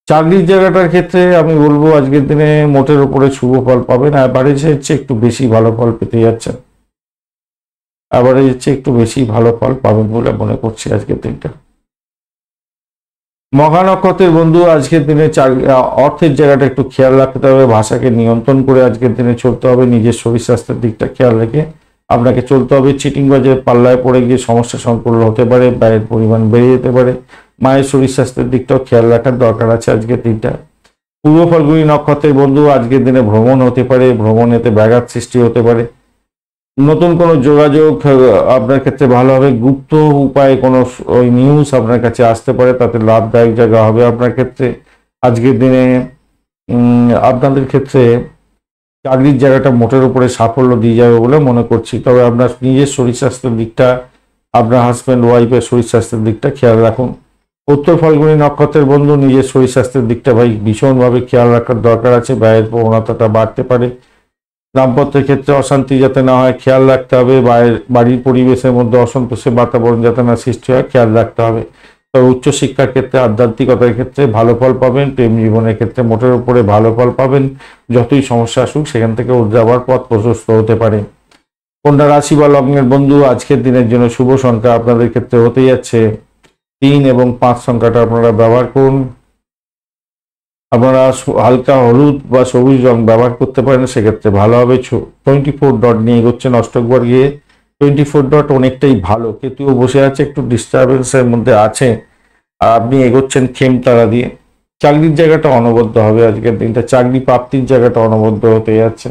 চাকরির জায়গাটার ক্ষেত্রে আমি বলবো আজকের দিনে মোটের উপরে শুভ ফল পাবেন, অ্যাভারেজের চেয়ে একটু বেশি ভালো ফল পেতে যাচ্ছেন। অ্যাভারেজের চেয়ে একটু বেশি ভালো ফল পাবেন বলে মনে করছি আজকের দিনটা। মঘা নক্ষত্রের বন্ধু, আজকের দিনে অর্থের জায়গাটা একটু খেয়াল রাখতে হবে, ভাষাকে নিয়ন্ত্রণ করে আজকের দিনে চলতে হবে, নিজের শরীর স্বাস্থ্যের দিকটা খেয়াল রেখে আপনাকে চলতে হবে। চিটিংবাজের পাল্লায় পড়ে গিয়ে সমস্যা সংকুল হতে পারে, ব্যয়ের পরিমাণ বেড়ে যেতে পারে। মায়ের শরীর স্বাস্থ্যের দিকটাও খেয়াল রাখার দরকার আছে আজকের দিনটা। পূর্ব ফাল্গুনী নক্ষত্রের বন্ধু, আজকের দিনে ভ্রমণ হতে পারে, ভ্রমণেতে ব্যাঘাত সৃষ্টি হতে পারে। নতুন কোনো যোগাযোগ আপনার ক্ষেত্রে ভালো হবে। গুপ্ত উপায়ে কোনো ওই নিউজ আপনার কাছে আসতে পারে, তাতে লাভদায়ক জায়গা হবে আপনার ক্ষেত্রে আজকের দিনে। আপনাদের ক্ষেত্রে চাকরির জায়গাটা মোটের উপরে সাফল্য দিয়ে যাবে বলে মনে করছি। তবে আপনার নিজের শরীর স্বাস্থ্যের দিকটা, আপনার হাজব্যান্ড ওয়াইফের শরীর স্বাস্থ্যের দিকটা খেয়াল রাখুন। উত্তর ফাল্গুনী নক্ষত্রের বন্ধু, নিজের শরীর স্বাস্থ্যের দিকটা ভাই ভীষণভাবে খেয়াল রাখার দরকার আছে, ব্যয়ের প্রবণতাটা বাড়তে পারে। দাম্পত্যের ক্ষেত্রে অশান্তি যাতে না হয় খেয়াল রাখতে হবে, বাড়ির পরিবেশের মধ্যে অসন্তোষের বাতাবরণ যাতে না সৃষ্টি হয় খেয়াল রাখতে হবে। তবে উচ্চশিক্ষার ক্ষেত্রে, আধ্যাত্মিকতার ক্ষেত্রে ভালো ফল পাবেন। প্রেম জীবনের ক্ষেত্রে মোটের উপরে ভালো ফল পাবেন। যতই সমস্যা আসুক সেখান থেকে উদ্ধার পথ প্রশস্ত হতে পারে। কন্যা রাশি বা লগ্নের বন্ধু, আজকের দিনের জন্য শুভ সংখ্যা আপনাদের ক্ষেত্রে হতে যাচ্ছে 3 এবং 5 সংখ্যাটা আপনারা ব্যবহার করুন। আপনারা হালকা হলুদ বা সবুজ রং ব্যবহার করতে পারেন, সেক্ষেত্রে ভালো হবে। 24 ডট নিয়ে এগোচ্ছেন অষ্টকবার গিয়ে। 24 ডট অনেকটাই ভালো, কেতুও বসে আছে, একটু ডিস্টারবেন্সের মধ্যে আছে, আর আপনি এগোচ্ছেন খেমতারা দিয়ে। চাকরির জায়গাটা অনবদ্য হবে আজকের দিনটা, চাকরি প্রাপ্তির জায়গাটা অনবদ্য হতে যাচ্ছে।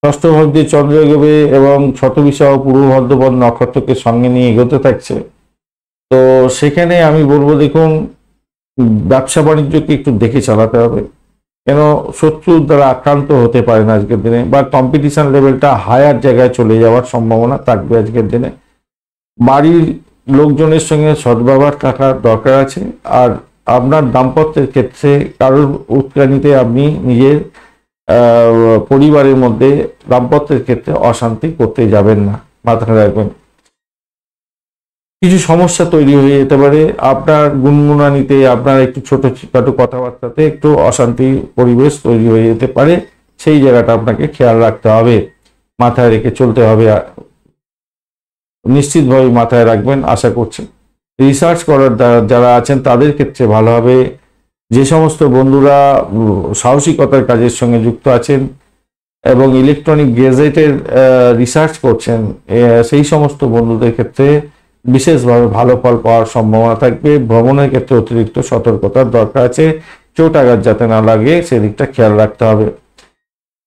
ষষ্ঠ ভাব দিয়ে চন্দ্র এগোবে এবং শতবিশাহ পূর্ব ভাদ্রপদ নক্ষত্রকে সঙ্গে নিয়ে এগোতে থাকছে। তো সেখানে আমি বলবো, দেখুন, ব্যবসা বাণিজ্যকে একটু দেখে চালাতে হবে, কেন শত্রুর দ্বারা আক্রান্ত হতে পারেন আজকের দিনে, বা কম্পিটিশন লেভেলটা হায়ার জায়গায় চলে যাওয়ার সম্ভাবনা থাকবে আজকের দিনে। বাড়ির লোকজনের সঙ্গে সদ্ব্যবহার থাকার দরকার আছে। আর আপনার দাম্পত্যের ক্ষেত্রে কারোর উস্কানিতে আপনি নিজের পরিবারের মধ্যে দাম্পত্যের ক্ষেত্রে অশান্তি করতে যাবেন না, মাথায় রাখবেন। কিছু সমস্যা তৈরি হয়ে যেতে পারে আপনার গুনগুনানিতে, আপনার একটু ছোটখাটো কথাবার্তাতে একটু অশান্তি পরিবেশ তৈরি হয়ে যেতে পারে। সেই জায়গাটা আপনাকে খেয়াল রাখতে হবে, মাথায় রেখে চলতে হবে, নিশ্চিতভাবে মাথায় রাখবেন আশা করছি। রিসার্চ করার যারা আছেন তাদের ক্ষেত্রে ভালো হবে। যে সমস্ত বন্ধুরা সাহসিকতার কাজের সঙ্গে যুক্ত আছেন এবং ইলেকট্রনিক গ্যাজেটের রিসার্চ করছেন, সেই সমস্ত বন্ধুদের ক্ষেত্রে বিশেষভাবে ভালো ফল পাওয়ার সম্ভাবনা থাকবে। ভ্রমণের ক্ষেত্রে অতিরিক্ত সতর্কতার দরকার আছে, চোট আঘাত যাতে না লাগে সেদিকটা খেয়াল রাখতে হবে।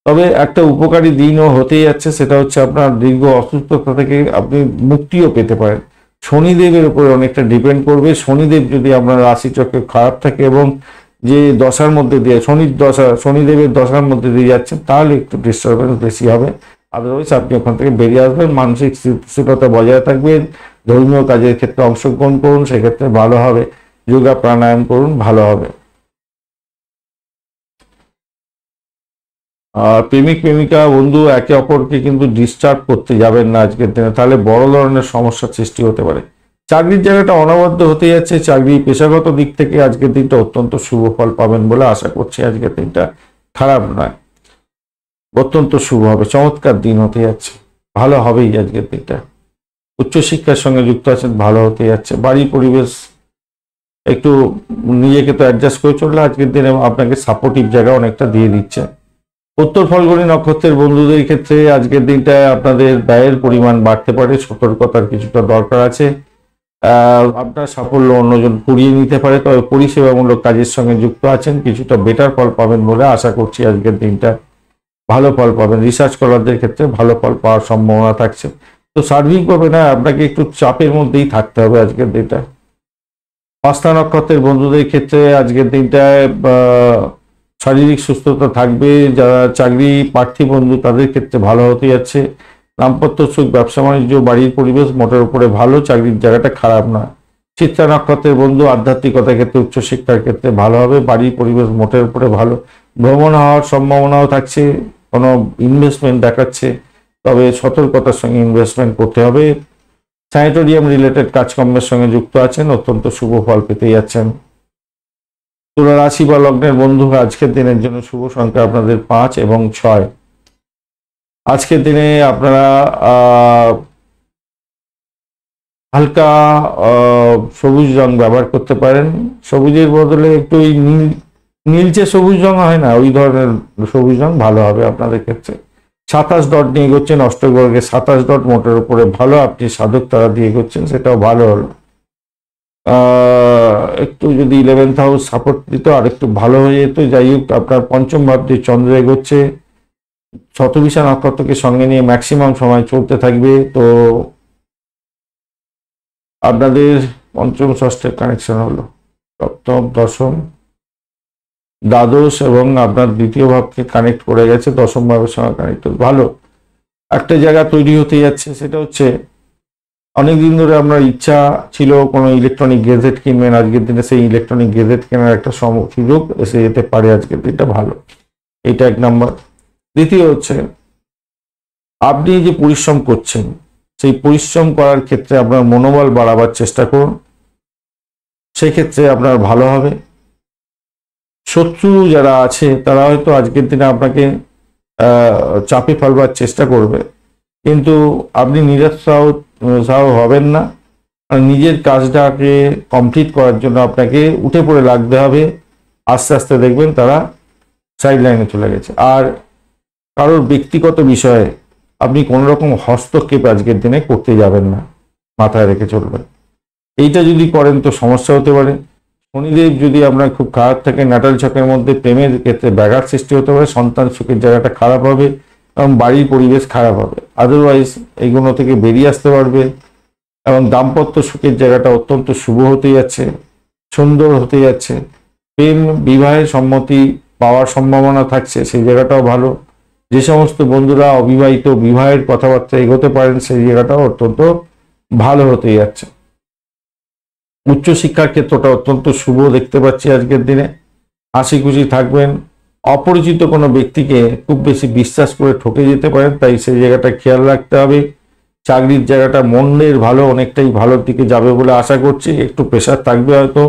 তবে একটা উপকারী দিনও হতেই যাচ্ছে, সেটা হচ্ছে আপনার দীর্ঘ অসুস্থতা থেকে আপনি মুক্তিও পেতে পারেন। শনিদেবের উপরে অনেকটা ডিপেন্ড করবে। শনিদেব যদি আপনার রাশি চক্রে খারাপ থাকে এবং যে দশার মধ্যে দিয়ে শনিদেবের দশার মধ্যে দিয়ে যাচ্ছেন, তাহলে একটু ডিস্টারবেন্স বেশি হবে। আদারওয়াইজ আপনি ওখান থেকে বেরিয়ে আসবেন, মানসিক স্থিরতা বজায় থাকবেন। ধর্মীয় কাজের ক্ষেত্রে অংশগ্রহণ করুন, সেক্ষেত্রে ভালো হবে। যোগা প্রাণায়াম করুন, ভালো হবে। প্রেমিক প্রেমিকা বন্ধু একে অপরকে কিন্তু ডিস্টার্ব করতে যাবেন না আজকের দিনে, তাহলে বড় ধরনের সমস্যার সৃষ্টি হতে পারে। চাকরির জায়গাটা অনবদ্য হতে যাচ্ছে, চাকরি পেশাগত দিক থেকে আজকের দিনটা অত্যন্ত শুভ ফল পাবেন বলে আশা করছি। আজকের দিনটা খারাপ নয়, অত্যন্ত শুভ হবে, চমৎকার দিন হতে যাচ্ছে, ভালো হবেই আজকের দিনটা। উচ্চশিক্ষার সঙ্গে যুক্ত আছেন, ভালো হতে যাচ্ছে। বাড়ির পরিবেশ একটু নিজেকে তো অ্যাডজাস্ট করে চললে আজকের দিনে আপনাকে সাপোর্টিভ জায়গা অনেকটা দিয়ে দিচ্ছে। উত্তর ফাল্গুনী নক্ষত্রের বন্ধুদের ক্ষেত্রে আজকের দিনটায় আপনাদের ব্যয়ের পরিমাণ বাড়তে পারে, সতর্কতার কিছুটা দরকার আছে। আপনার সাফল্য অন্যজন কুড়িয়ে নিতে পারে, তবে পরিষেবামূলক কাজের সঙ্গে যুক্ত আছেন, কিছুটা বেটার ফল পাবেন বলে আশা করছি। আজকের দিনটা ভালো ফল পাবেন, রিসার্চ করারদের ক্ষেত্রে ভালো ফল পাওয়ার সম্ভাবনা থাকছে। তো সার্বিকভাবে না আপনাকে একটু চাপের মধ্যেই থাকতে হবে আজকের দিনটা। হস্তা নক্ষত্রের বন্ধুদের ক্ষেত্রে আজকের দিনটায় শারীরিক সুস্থতা থাকবে। যারা চাকরি প্রার্থী বন্ধু তাদের ক্ষেত্রে ভালো হতে যাচ্ছে। দাম্পত্য সুখ, ব্যবসা বাণিজ্য, বাড়ির পরিবেশ মোটের উপরে ভালো, চাকরির জায়গাটা খারাপ নয়। চিত্রা নক্ষত্রের বন্ধু আধ্যাত্মিকতার ক্ষেত্রে, উচ্চশিক্ষার ক্ষেত্রে ভালো হবে, বাড়ির পরিবেশ মোটের উপরে ভালো। ভ্রমণ হওয়ার সম্ভাবনাও থাকছে, কোনো ইনভেস্টমেন্ট দেখাচ্ছে, তবে সতর্কতার সঙ্গে ইনভেস্টমেন্ট করতে হবে। স্যানিটোরিয়াম রিলেটেড কাজকর্মের সঙ্গে যুক্ত আছেন, অত্যন্ত শুভ ফল পেতে যাচ্ছেন। তুলা রাশি বা লগ্নের বন্ধু আজকের দিনের জন্য শুভ সংখ্যা আপনাদের 5 এবং 6। আজকের দিনে আপনারা হালকা সবুজ রং ব্যবহার করতে পারেন। সবুজের বদলে একটু ওই নীলচে সবুজ রং হয় না, ওই ধরনের সবুজ রং ভালো হবে আপনাদের ক্ষেত্রে। 27 ডট নিয়ে এগোচ্ছেন, অষ্টবর্গে 27 ডট মোটের উপরে ভালো। আপনি সাধক তারা দিয়ে এগোচ্ছেন, সেটাও ভালো হলো। একটু যদি 11th হাউস সাপোর্ট দিত আর একটু ভালো হয়ে যেত। যাই হোক, আপনার পঞ্চম ভাব দিয়ে চন্দ্র এগোচ্ছে, শতবিশা নক্ষত্রকে সঙ্গে নিয়ে ম্যাক্সিমাম সময় চলতে থাকবে। তো আপনাদের পঞ্চম ষষ্ঠের কানেকশন হলো, সপ্তম দশম দ্বাদশ এবং আপনার দ্বিতীয় ভাবকে কানেক্ট করে গেছে, দশম ভাবের সঙ্গে কানেক্ট ভালো একটা জায়গা তৈরি হতে যাচ্ছে। সেটা হচ্ছে অনেকদিন ধরে আপনার ইচ্ছা ছিল কোনো ইলেকট্রনিক গেজেট কিনবেন, আজকের দিনে সেই ইলেকট্রনিক গেজেট কেনার একটা সুযোগ এসে যেতে পারে আজকের দিনটা ভালো। এটা এক নাম্বার। দ্বিতীয় হচ্ছে আপনি যে পরিশ্রম করছেন, সেই পরিশ্রম করার ক্ষেত্রে আপনার মনোবল বাড়াবার চেষ্টা করুন, সেক্ষেত্রে আপনার ভালো হবে। শত্রু যারা আছে তারা হয়তো আজকের দিনে আপনাকে চাপে ফেলবার চেষ্টা করবে, কিন্তু আপনি নিরুৎসাহ হবেন না। নিজের কাজটাকে কমপ্লিট করার জন্য আপনাকে উঠে পড়ে লাগতে হবে। আস্তে আস্তে দেখবেন তারা সাইড লাইনে চলে গেছে। আর কারোর ব্যক্তিগত বিষয়ে আপনি কোনো রকম হস্তক্ষেপ আজকের দিনে করতে যাবেন না, মাথায় রেখে চলবেন। এইটা যদি করেন তো সমস্যা হতে পারে। শনিদেব যদি আপনার খুব খারাপ থাকে, নাটাল ছকের মধ্যে প্রেমের ক্ষেত্রে ব্যাঘাত সৃষ্টি হতে পারে, সন্তান সুখের জায়গাটা খারাপ হবে এবং বাড়ির পরিবেশ খারাপ হবে। আদারওয়াইজ এইগুলো থেকে বেরিয়ে আসতে পারবে এবং দাম্পত্য সুখের জায়গাটা অত্যন্ত শুভ হতে যাচ্ছে, সুন্দর হতে যাচ্ছে। প্রেম বিবাহের সম্মতি পাওয়ার সম্ভাবনা থাকছে, সেই জায়গাটাও ভালো। যে সমস্ত বন্ধুরা অবিবাহিত, বিবাহের কথাবার্তা এগোতে পারেন, সেই জায়গাটাও অত্যন্ত ভালো হতে যাচ্ছে। উচ্চশিক্ষার ক্ষেত্রটা অত্যন্ত শুভ দেখতে পাচ্ছি আজকের দিনে, হাসি খুশি থাকবেন। অপরিচিত কোনো ব্যক্তিকে খুব বেশি বিশ্বাস করে ঠকে যেতে পারেন, তাই সেই জায়গাটা খেয়াল রাখতে হবে। চাকরির জায়গাটা মনের ভালো, অনেকটাই ভালোর দিকে যাবে বলে আশা করছি। একটু প্রেশার থাকবে হয়তো,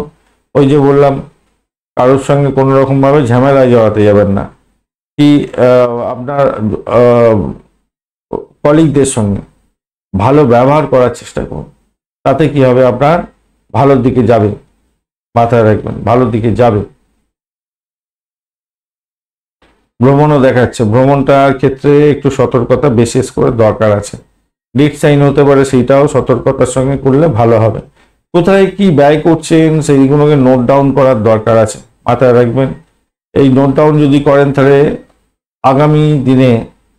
ওই যে বললাম কারোর সঙ্গে কোনো রকমভাবে ঝামেলায় জড়াতে যাবেন না। কি আপনার কলিগদের সঙ্গে ভালো ব্যবহার করার চেষ্টা করুন, তাতে কি হবে আপনার ভালোর দিকে যাবে, মাথায় রাখবেন ভালোর দিকে যাবে। ভ্রমণও দেখাচ্ছে, ভ্রমণটার ক্ষেত্রে একটু সতর্কতা বিশেষ করে দরকার আছে। ডেট সাইন হতে পারে, সেইটাও সতর্কতার সঙ্গে করলে ভালো হবে। কোথায় কি ব্যয় করছেন সেইগুলোকে নোট ডাউন করার দরকার আছে, মাথায় রাখবেন। এই নোট ডাউন যদি করেন তাহলে আগামী দিনে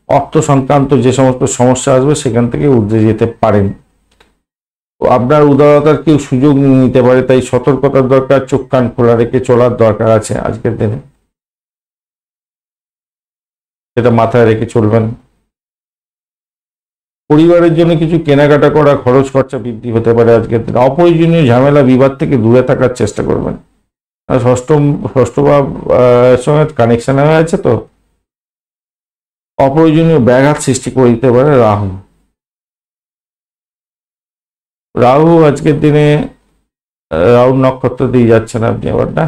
অর্থ সংক্রান্ত যে সমস্ত সমস্যা আসবে সেখান থেকে উঠে যেতে পারেন। আপনার উদারতার কেউ সুযোগ নিতে পারে, তাই সতর্কতার দরকার, চোখ কান খোলা রেখে চলার দরকার আছে আজকের দিনে, সেটা মাথায় রেখে চলবেন। পরিবারের জন্য কিছু কেনাকাটা করা, খরচ খরচা বৃদ্ধি হতে পারে আজকের দিনে। অপ্রয়োজনীয় ঝামেলা বিবাদ থেকে দূরে থাকার চেষ্টা করবেন। ষষ্ঠ ভাব সঙ্গে কানেকশন হয়ে আছে, তো অপ্রয়োজনীয় ব্যাঘাত সৃষ্টি করে দিতে পারে রাহু। রাহু আজকের দিনে রাহু নক্ষত্র দিয়ে যাচ্ছেন আপনি আবার, না?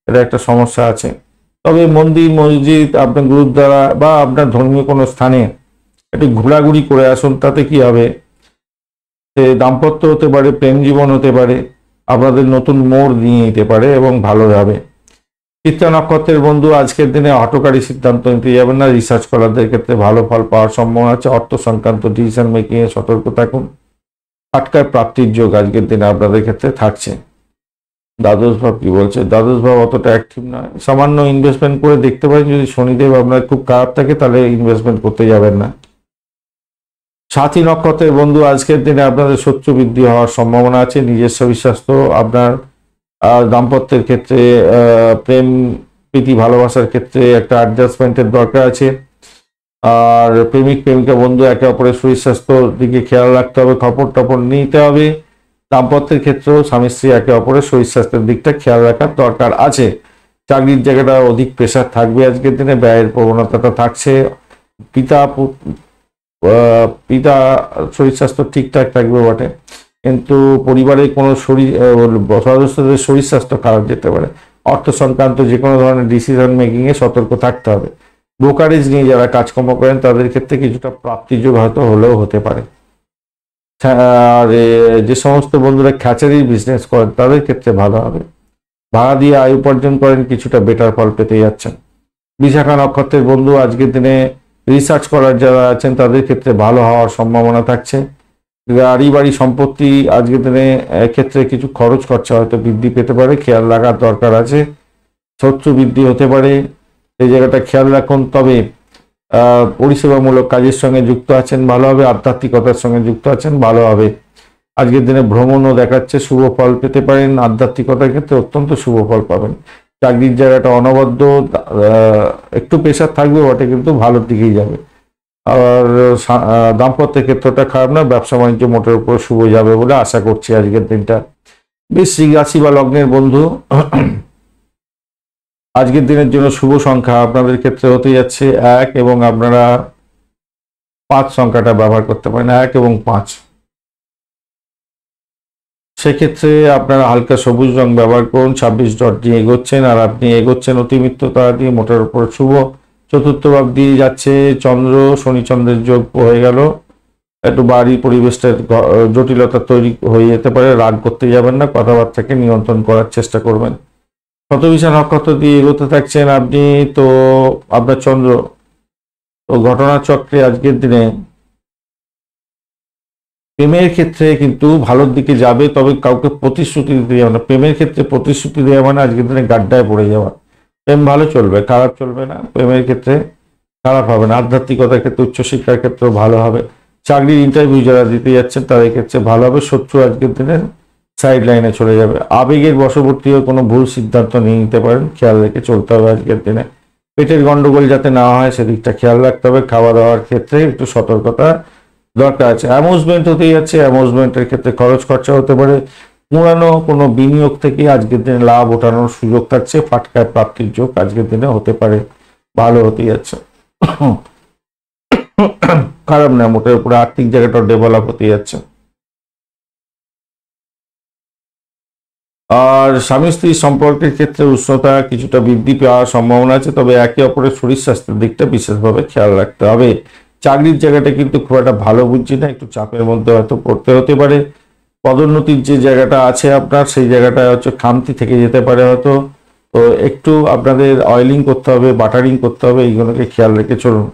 এটা একটা সমস্যা আছে। তবে মন্দির মসজিদ, আপনার গুরুদ্বারা বা আপনার ধর্মীয় কোনো স্থানে একটু ঘোরাঘুরি করে আসুন, তাতে কি হবে, সে দাম্পত্য হতে পারে, প্রেম জীবন হতে পারে, আপনাদের নতুন মোড় নিয়ে নিতে পারে এবং ভালো যাবে। চিত্রা নক্ষত্রের বন্ধু আজকের দিনে হঠকারী সিদ্ধান্ত নিতে যাবেন না। রিসার্চ করারদের ক্ষেত্রে ভালো ফল পাওয়ার সম্ভাবনা আছে। অর্থ সংক্রান্ত ডিসিশন মেকিং এ সতর্ক থাকুন। ফাটকার প্রাপ্তির যোগ আজকের দিনে আপনাদের ক্ষেত্রে থাকছে। দ্বাদশ ভাব কি বলছে? দ্বাদশ ভাব অতটা অ্যাক্টিভ নয়, সামান্য ইনভেস্টমেন্ট করে দেখতে পারেন। যদি শনিদেব আপনার খুব খারাপ থাকে তাহলে ইনভেস্টমেন্ট করতে যাবেন না। সাথী নক্ষত্রের বন্ধু আজকের দিনে আপনাদের শত্রু বৃদ্ধি হওয়ার সম্ভাবনা আছে। নিজস্ব বিশ্বাস তো আপনার দাম্পত্যের ক্ষেত্রে, প্রেম প্রীতি ভালোবাসার ক্ষেত্রে একটা অ্যাডজাস্টমেন্টের দরকার আছে। আর প্রেমিক প্রেমিকা বন্ধু একে অপরের শরীর স্বাস্থ্যর দিকে খেয়াল রাখতে হবে, খবর টপর নিতে হবে। দাম্পত্যের ক্ষেত্রেও স্বামী স্ত্রী একে অপরের শরীর স্বাস্থ্যের দিকটা খেয়াল রাখার দরকার আছে। চাকরির জায়গাটা অধিক প্রেশার থাকবে আজকের দিনে, ব্যয়ের প্রবণতাটা থাকছে। পিতা পিতা শরীর স্বাস্থ্য ঠিকঠাক থাকবে বটে, কিন্তু পরিবারের কোনো সদস্যদের শরীর স্বাস্থ্য খারাপ যেতে পারে। অর্থ সংক্রান্ত যে কোনো ধরনের ডিসিশন মেকিং এ সতর্ক থাকতে হবে। ব্রোকারেজ নিয়ে যারা কাজকর্ম করেন তাদের ক্ষেত্রে কিছুটা প্রাপ্তিযোগ হয়তো হলেও হতে পারে। আর যে সমস্ত বন্ধুরা খ্যাচারির বিজনেস করেন তাদের ক্ষেত্রে ভালো হবে। ভাড়া দিয়ে আয় উপার্জন করেন, কিছুটা বেটার ফল পেতে যাচ্ছেন। বিশাখা নক্ষত্রের বন্ধু আজকের দিনে রিসার্চ করার যারা আছেন তাদের ক্ষেত্রে ভালো হওয়ার সম্ভাবনা থাকছে। গাড়ি বাড়ি সম্পত্তি আজকের দিনে ক্ষেত্রে কিছু খরচ খরচা হয়তো বৃদ্ধি পেতে পারে, খেয়াল রাখার দরকার আছে। শত্রু বৃদ্ধি হতে পারে, এই জায়গাটা খেয়াল রাখুন। তবে পরিষেবামূলক কাজের সঙ্গে যুক্ত আছেন, ভালো হবে। আধ্যাত্মিকতার সঙ্গে যুক্ত আছেন, ভালো হবে। আজকের দিনে ভ্রমণও দেখাচ্ছে, শুভ ফল পেতে পারেন। আধ্যাত্মিকতার ক্ষেত্রে অত্যন্ত শুভ ফল পাবেন। চাকরির জায়গাটা অনবদ্য, একটু প্রেশার থাকবে বটে, কিন্তু ভালোর দিকেই যাবে। আর দাম্পত্যের ক্ষেত্রটা খারাপ না, ব্যবসা বাণিজ্য মোটের উপর শুভ যাবে বলে আশা করছি আজকের দিনটা। বৃশ্চিক রাশি বা লগ্নের বন্ধু আজকের দিনের জন্য শুভ সংখ্যা আপনাদের ক্ষেত্রে হতে যাচ্ছে 1, এবং আপনারা 5 সংখ্যাটা ব্যবহার করতে পারেন, 1 এবং 5। সেক্ষেত্রে আপনারা হালকা সবুজ রং ব্যবহার করুন। 26 ডট দিয়ে এগোচ্ছেন, আর আপনি এগোচ্ছেন অতিমিত্রতা দিয়ে, মোটের উপর শুভ। চতুর্থ ভাব দিয়ে যাচ্ছে চন্দ্র, শনি চন্দ্রের যোগ হয়ে গেল। একটু বাড়ির পরিবেশটা জটিলতা তৈরি হয়ে যেতে পারে। রাগ করতে যাবেন না, কথাবার্তাকে নিয়ন্ত্রণ করার চেষ্টা করবেন। শতবিশা নক্ষত্র দিয়ে এগোতে থাকছেন আপনি, তো আপনার চন্দ্র তো ঘটনাচক্রে আজকের দিনে প্রেমের ক্ষেত্রে কিন্তু ভালোর দিকে যাবে। তবে কাউকে প্রতিশ্রুতি দিতে যাবে না। প্রেমের ক্ষেত্রে প্রতিশ্রুতি দেওয়া মানে আজকের দিনে গাড্ডায় পড়ে যাওয়া। প্রেম ভালো চলবে, খারাপ চলবে না। প্রেমের ক্ষেত্রে খারাপ হবে না। আধ্যাত্মিকতার ক্ষেত্রে, উচ্চশিক্ষার ক্ষেত্রেও ভালো হবে। চাকরির ইন্টারভিউ যারা দিতে যাচ্ছেন তাদের ক্ষেত্রে ভালো হবে। শত্রু আজকের দিনে সাইড লাইনে চলে যাবে। আবেগের বশবর্তী হয়ে কোনো ভুল সিদ্ধান্ত নিয়ে নিতে পারেন, খেয়াল রেখে চলতে হবে আজকের দিনে। পেটের গন্ডগোল যাতে না হয় সেদিকটা খেয়াল রাখতে হবে। খাওয়া দাওয়ার ক্ষেত্রে একটু সতর্কতা দরকার আছে। অ্যামুজমেন্ট হতেই যাচ্ছে, অ্যামুজমেন্টের ক্ষেত্রে খরচ খরচা হতে পারে। পুরানো কোনো বিনিয়োগ থেকে আজকের দিনে লাভ ওঠানোর সুযোগ থাকছে। ফাটকায় প্রাপ্তির যোগ আজকের দিনে হতে পারে, ভালো হতে যাচ্ছে। খারাপ না, মোটের উপরে আর্থিক জায়গাটা ডেভেলপ হতে যাচ্ছে। আর স্বামী স্ত্রী সম্পর্কের ক্ষেত্রে উষ্ণতা কিছুটা বৃদ্ধি পাওয়ার সম্ভাবনা আছে, তবে একে অপরের শরীর স্বাস্থ্যের দিকটা বিশেষভাবে খেয়াল রাখতে হবে। চাকরির জায়গাটা কিন্তু খুব একটা ভালো বুঝছি না, একটু চাপের মধ্যে হয়তো পড়তে হতে পারে। পদোন্নতির যে জায়গাটা আছে আপনার, সেই জায়গাটা হচ্ছে খামতি থেকে যেতে পারে হয়তো। তো একটু আপনাদের অয়েলিং করতে হবে, বাটারিং করতে হবে, এইগুলোকে খেয়াল রেখে চলুন।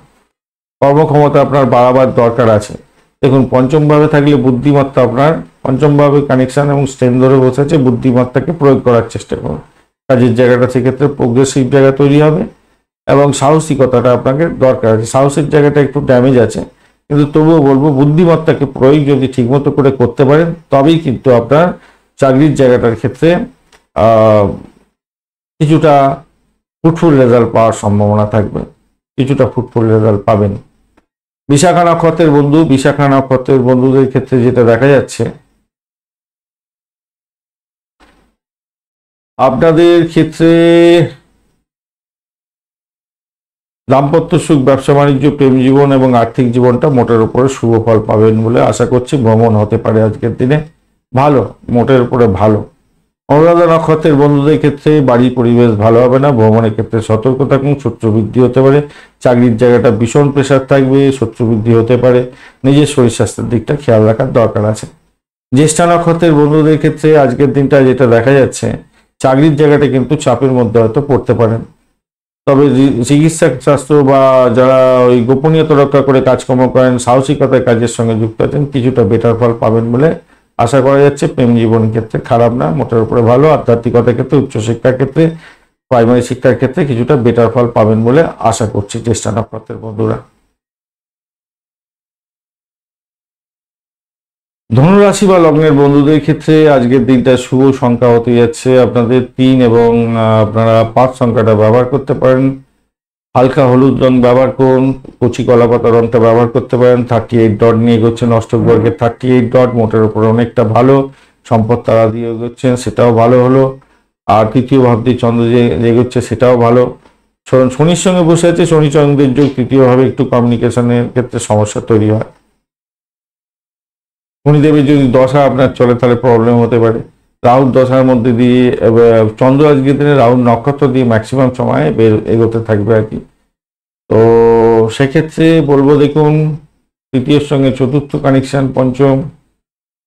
কর্মক্ষমতা আপনার বাড়াবার দরকার আছে। দেখুন, পঞ্চম ভাবে থাকলে বুদ্ধিমত্তা আপনার, পঞ্চম ভাবে কানেকশন এবং স্ট্রেন ধরে বসেছে, বুদ্ধিমত্তাকে প্রয়োগ করার চেষ্টা করুন। কাজের জায়গাটা সেক্ষেত্রে প্রোগ্রেসিভ জায়গা তৈরি হবে, এবং সাহসিকতাটা আপনাকে দরকার আছে। সাহসের জায়গাটা একটু ড্যামেজ আছে, কিন্তু তবুও বলবো বুদ্ধিমত্তাকে প্রয়োগ যদি ঠিকমতো করে করতে পারেন তবেই কিন্তু আপনার চাকরির জায়গাটার ক্ষেত্রে কিছুটা ফ্রুটফুল রেজাল্ট পাওয়ার সম্ভাবনা থাকবে, কিছুটা ফ্রুটফুল রেজাল্ট পাবেন। বিশাখা নক্ষত্রের বন্ধু, বিশাখা নক্ষত্রের বন্ধুদের ক্ষেত্রে যেটা দেখা যাচ্ছে, আপনাদের ক্ষেত্রে দাম্পত্য সুখ, ব্যবসা বাণিজ্য, প্রেম জীবন এবং আর্থিক জীবনটা মোটের উপরে শুভ ফল পাবেন বলে আশা করছি। ভ্রমণ হতে পারে আজকের দিনে, ভালো, মোটের উপরে ভালো। অনুরাধা নক্ষত্রের বন্ধুদের ক্ষেত্রে বাড়ির পরিবেশ ভালো হবে না, ভ্রমণের ক্ষেত্রে সতর্ক থাকুন, শত্রু বৃদ্ধি হতে পারে। চাকরির জায়গাটা ভীষণ প্রেশার থাকবে, শত্রু বৃদ্ধি হতে পারে, নিজের শরীর স্বাস্থ্যের দিকটা খেয়াল রাখার দরকার আছে। জ্যেষ্ঠা নক্ষত্রের বন্ধুদের ক্ষেত্রে আজকের দিনটা যেটা দেখা যাচ্ছে, চাকরির জায়গাটা কিন্তু চাপের মধ্যে হয়তো পড়তে পারেন। তবে চিকিৎসা শাস্ত্র বা যারা ওই গোপনীয়তা রক্ষা করে কাজকর্ম করেন, সাহসিকতার কাজের সঙ্গে যুক্ত আছেন, কিছুটা বেটার ফল পাবেন বলে আশা করা যাচ্ছে। প্রেম জীবন ক্ষেত্রে খারাপ না, মোটের উপরে ভালো। আধ্যাত্মিকতার ক্ষেত্রে, উচ্চশিক্ষার ক্ষেত্রে, প্রাইমারি শিক্ষার ক্ষেত্রে কিছুটা বেটার ফল পাবেন বলে আশা করছি জ্যেষ্ঠা নক্ষত্রের বন্ধুরা। ধনুরাশি বা লগ্নের বন্ধুদের ক্ষেত্রে আজকের দিনটা শুভ সংখ্যা হতে যাচ্ছে আপনাদের 3 এবং আপনারা 5 সংখ্যাটা ব্যবহার করতে পারেন। হালকা হলুদ রং ব্যবহার করুন, কচি কলাপাতা রংটা ব্যবহার করতে পারেন। 38 ডট নিয়ে এগোচ্ছেন, অষ্টক বর্গের 38 ডট, মোটের উপরে অনেকটা ভালো। সম্পদ তারা দিয়ে এগোচ্ছেন, সেটাও ভালো হলো। আর তৃতীয় ভাবটি চন্দ্র যে এগোচ্ছে, সেটাও ভালো। শনির সঙ্গে বসে আছে, শনি চন্দ্রের যোগ, তৃতীয়ভাবে একটু কমিউনিকেশনের ক্ষেত্রে সমস্যা তৈরি হয়। শনিদেবের যদি দশা আপনার চলে তাহলে প্রবলেম হতে পারে। রাহুর দশার মধ্যে দিয়ে চন্দ্র আজকের দিনে রাহুর নক্ষত্র দিয়ে ম্যাক্সিমাম সময় এগোতে থাকবে আর কি। তো সেক্ষেত্রে বলবো, দেখুন, তৃতীয়ের সঙ্গে চতুর্থ কানেকশন, পঞ্চম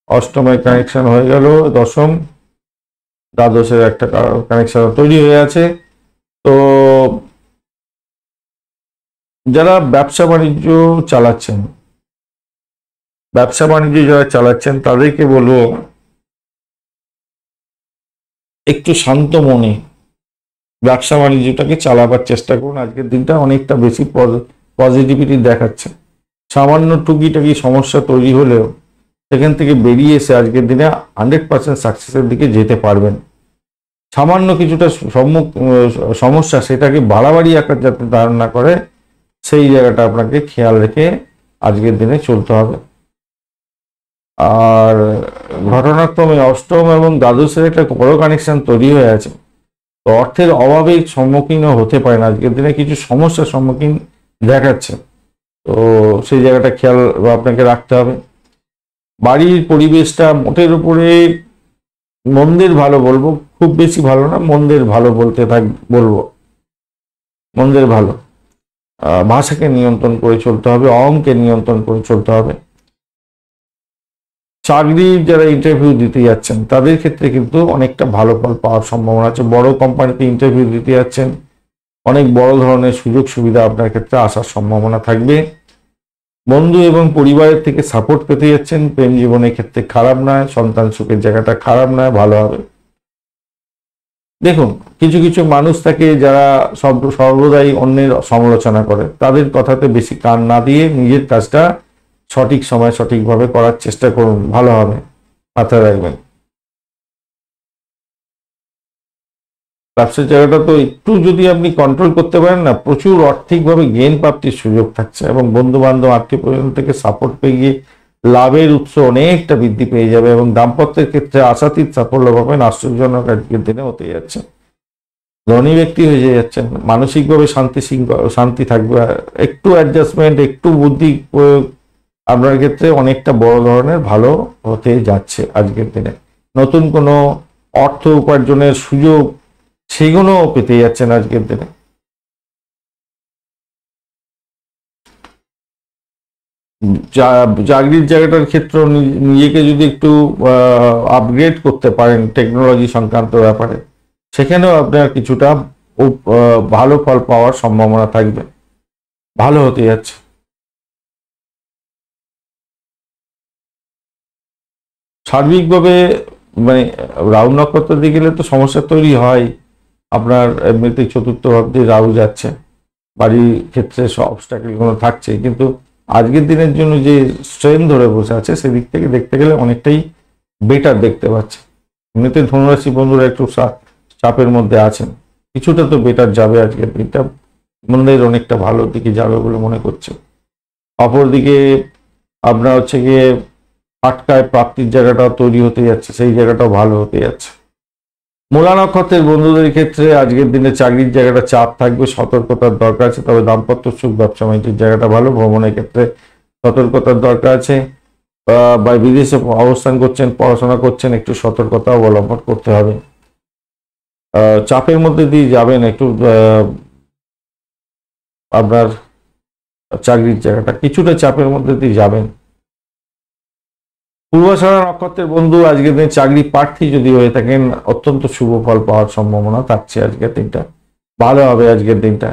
অষ্টমের কানেকশন হয়ে গেল, দশম দ্বাদশের একটা কানেকশন তৈরি হয়ে আছে। তো যারা ব্যবসা বাণিজ্য চালাচ্ছেন, যারা চালাচ্ছেন তাদেরকে বলবো একটু শান্ত মনে ব্যবসা বাণিজ্যটাকে চালাবার চেষ্টা করুন। আজকের দিনটা অনেকটা বেশি পজিটিভিটি দেখাচ্ছে। সামান্য টুকিটাকি সমস্যা তৈরি হলেও সেখান থেকে বেরিয়ে এসে আজকের দিনে 100% সাকসেসের দিকে যেতে পারবেন। সামান্য কিছুটা সমস্যা, সেটাকে বাড়াবাড়ি আকার যাতে ধারণ না করে, সেই জায়গাটা আপনাকে খেয়াল রেখে আজকের দিনে চলতে হবে। আর ঘটনাক্রমে অষ্টম এবং দ্বাদশের একটা বড় কানেকশন তৈরি হয়ে আছে। তো অর্থের অভাবে সম্মুখীন হতে পারেন, আজকের দিনে কিছু সমস্যার সম্মুখীন দেখাচ্ছে। তো সেই জায়গাটা খেয়াল আপনাকে রাখতে হবে। বাড়ির পরিবেশটা মোটের উপরে মন্দের ভালো বলবো, খুব বেশি ভালো না, মন্দের ভালো বলবো, মন্দের ভালো। ভাষাকে নিয়ন্ত্রণ করে চলতে হবে, অহংকে নিয়ন্ত্রণ করে চলতে হবে। চাকরির যারা ইন্টারভিউ দিতে যাচ্ছেন তাদের ক্ষেত্রে কিন্তু অনেকটা ভালো ফল পাওয়ার সম্ভাবনা আছে। বড় কোম্পানিতে ইন্টারভিউ দিতে যাচ্ছেন, অনেক বড় ধরনের সুযোগ সুবিধা আপনার ক্ষেত্রে আসার সম্ভাবনা থাকবে। বন্ধু এবং পরিবারের থেকে সাপোর্ট পেতে যাচ্ছেন। প্রেম জীবনের ক্ষেত্রে খারাপ নয়, সন্তান সুখের জায়গাটা খারাপ নয়, ভালো হবে। দেখুন, কিছু কিছু মানুষ থাকে যারা সর্বদাই অন্যের সমালোচনা করে, তাদের কথাতে বেশি কান না দিয়ে নিজের কাজটা সঠিক সময় সঠিকভাবে করার চেষ্টা করুন, ভালো হবে, মাথায় রাখবেন। ব্যবসার জায়গাটা তো একটু যদি আপনি কন্ট্রোল করতে পারেন না, প্রচুর আর্থিকভাবে গেইন প্রাপ্তির সুযোগ থাকছে এবং বন্ধু বান্ধব আত্মীয় পরিজন থেকে সাপোর্ট পেয়ে গিয়ে লাভের উৎস অনেকটা বৃদ্ধি পেয়ে যাবে এবং দাম্পত্যের ক্ষেত্রে আশাতীত সাফল্য পাবেন। আশ্চর্যজনক আজকের দিনে হতে যাচ্ছে, ধনী ব্যক্তি হয়ে যাচ্ছেন, মানসিকভাবে শান্তি থাকবে। একটু অ্যাডজাস্টমেন্ট, একটু বুদ্ধি প্রয়োগ আপনার ক্ষেত্রে অনেকটা বড় ধরনের ভালো হতে যাচ্ছে আজকের দিনে। নতুন কোনো অর্থ উপার্জনের সুযোগ, সেগুলো পেতে যাচ্ছেন আজকের দিনে। চাকরির জায়গাটার ক্ষেত্রে নিজেকে যদি একটু আপগ্রেড করতে পারেন টেকনোলজি সংক্রান্ত ব্যাপারে, সেখানেও আপনার কিছুটা ভালো ফল পাওয়ার সম্ভাবনা থাকবে, ভালো হতে যাচ্ছে। সার্বিকভাবে মানে রাহু নক্ষত্র দিয়ে গেলে তো সমস্যা তৈরি হয়। আপনার এমনিতে চতুর্থ ভাব দিয়ে রাহু যাচ্ছে, বাড়ির ক্ষেত্রে সব অবস্ট্যাকেলগুলো থাকছে, কিন্তু আজকের দিনের জন্য যে স্ট্রেন ধরে বসে আছে সেদিক থেকে দেখতে গেলে অনেকটাই বেটার দেখতে পাচ্ছে। এমনিতে ধনুরাশি বন্ধুরা একটু চাপের মধ্যে আছেন, কিছুটা তো বেটার যাবে আজকের দিনটা, মনের অনেকটা ভালো দিকে যাবে বলে মনে করছে। অপরদিকে আপনার হচ্ছে গিয়ে ফাটকায় প্রাপ্তির জায়গাটাও তৈরি হতে যাচ্ছে, সেই জায়গাটাও ভালো হতে যাচ্ছে। মূলা নক্ষত্রের বন্ধুদের ক্ষেত্রে আজকের দিনে চাকরির জায়গাটা চাপ থাকবে, সতর্কতার দরকার আছে। তবে দাম্পত্য সুখ, ব্যবসা বাণিজ্যের জায়গাটা ভালো। ভ্রমণের ক্ষেত্রে সতর্কতার দরকার আছে। বা বিদেশে অবস্থান করছেন, পড়াশোনা করছেন, একটু সতর্কতা অবলম্বন করতে হবে। চাপের মধ্যে দিয়ে যাবেন একটু, আপনার চাকরির জায়গাটা কিছুটা চাপের মধ্যে দিয়ে যাবেন। পূর্বাষাঢ়া নক্ষত্রের বন্ধু আজকের দিনে চাকরি প্রার্থী যদি হয়ে থাকেন, অত্যন্ত শুভ ফল পাওয়ার সম্ভাবনা থাকছে। আজকের দিনটা ভালো হবে। আজকের দিনটা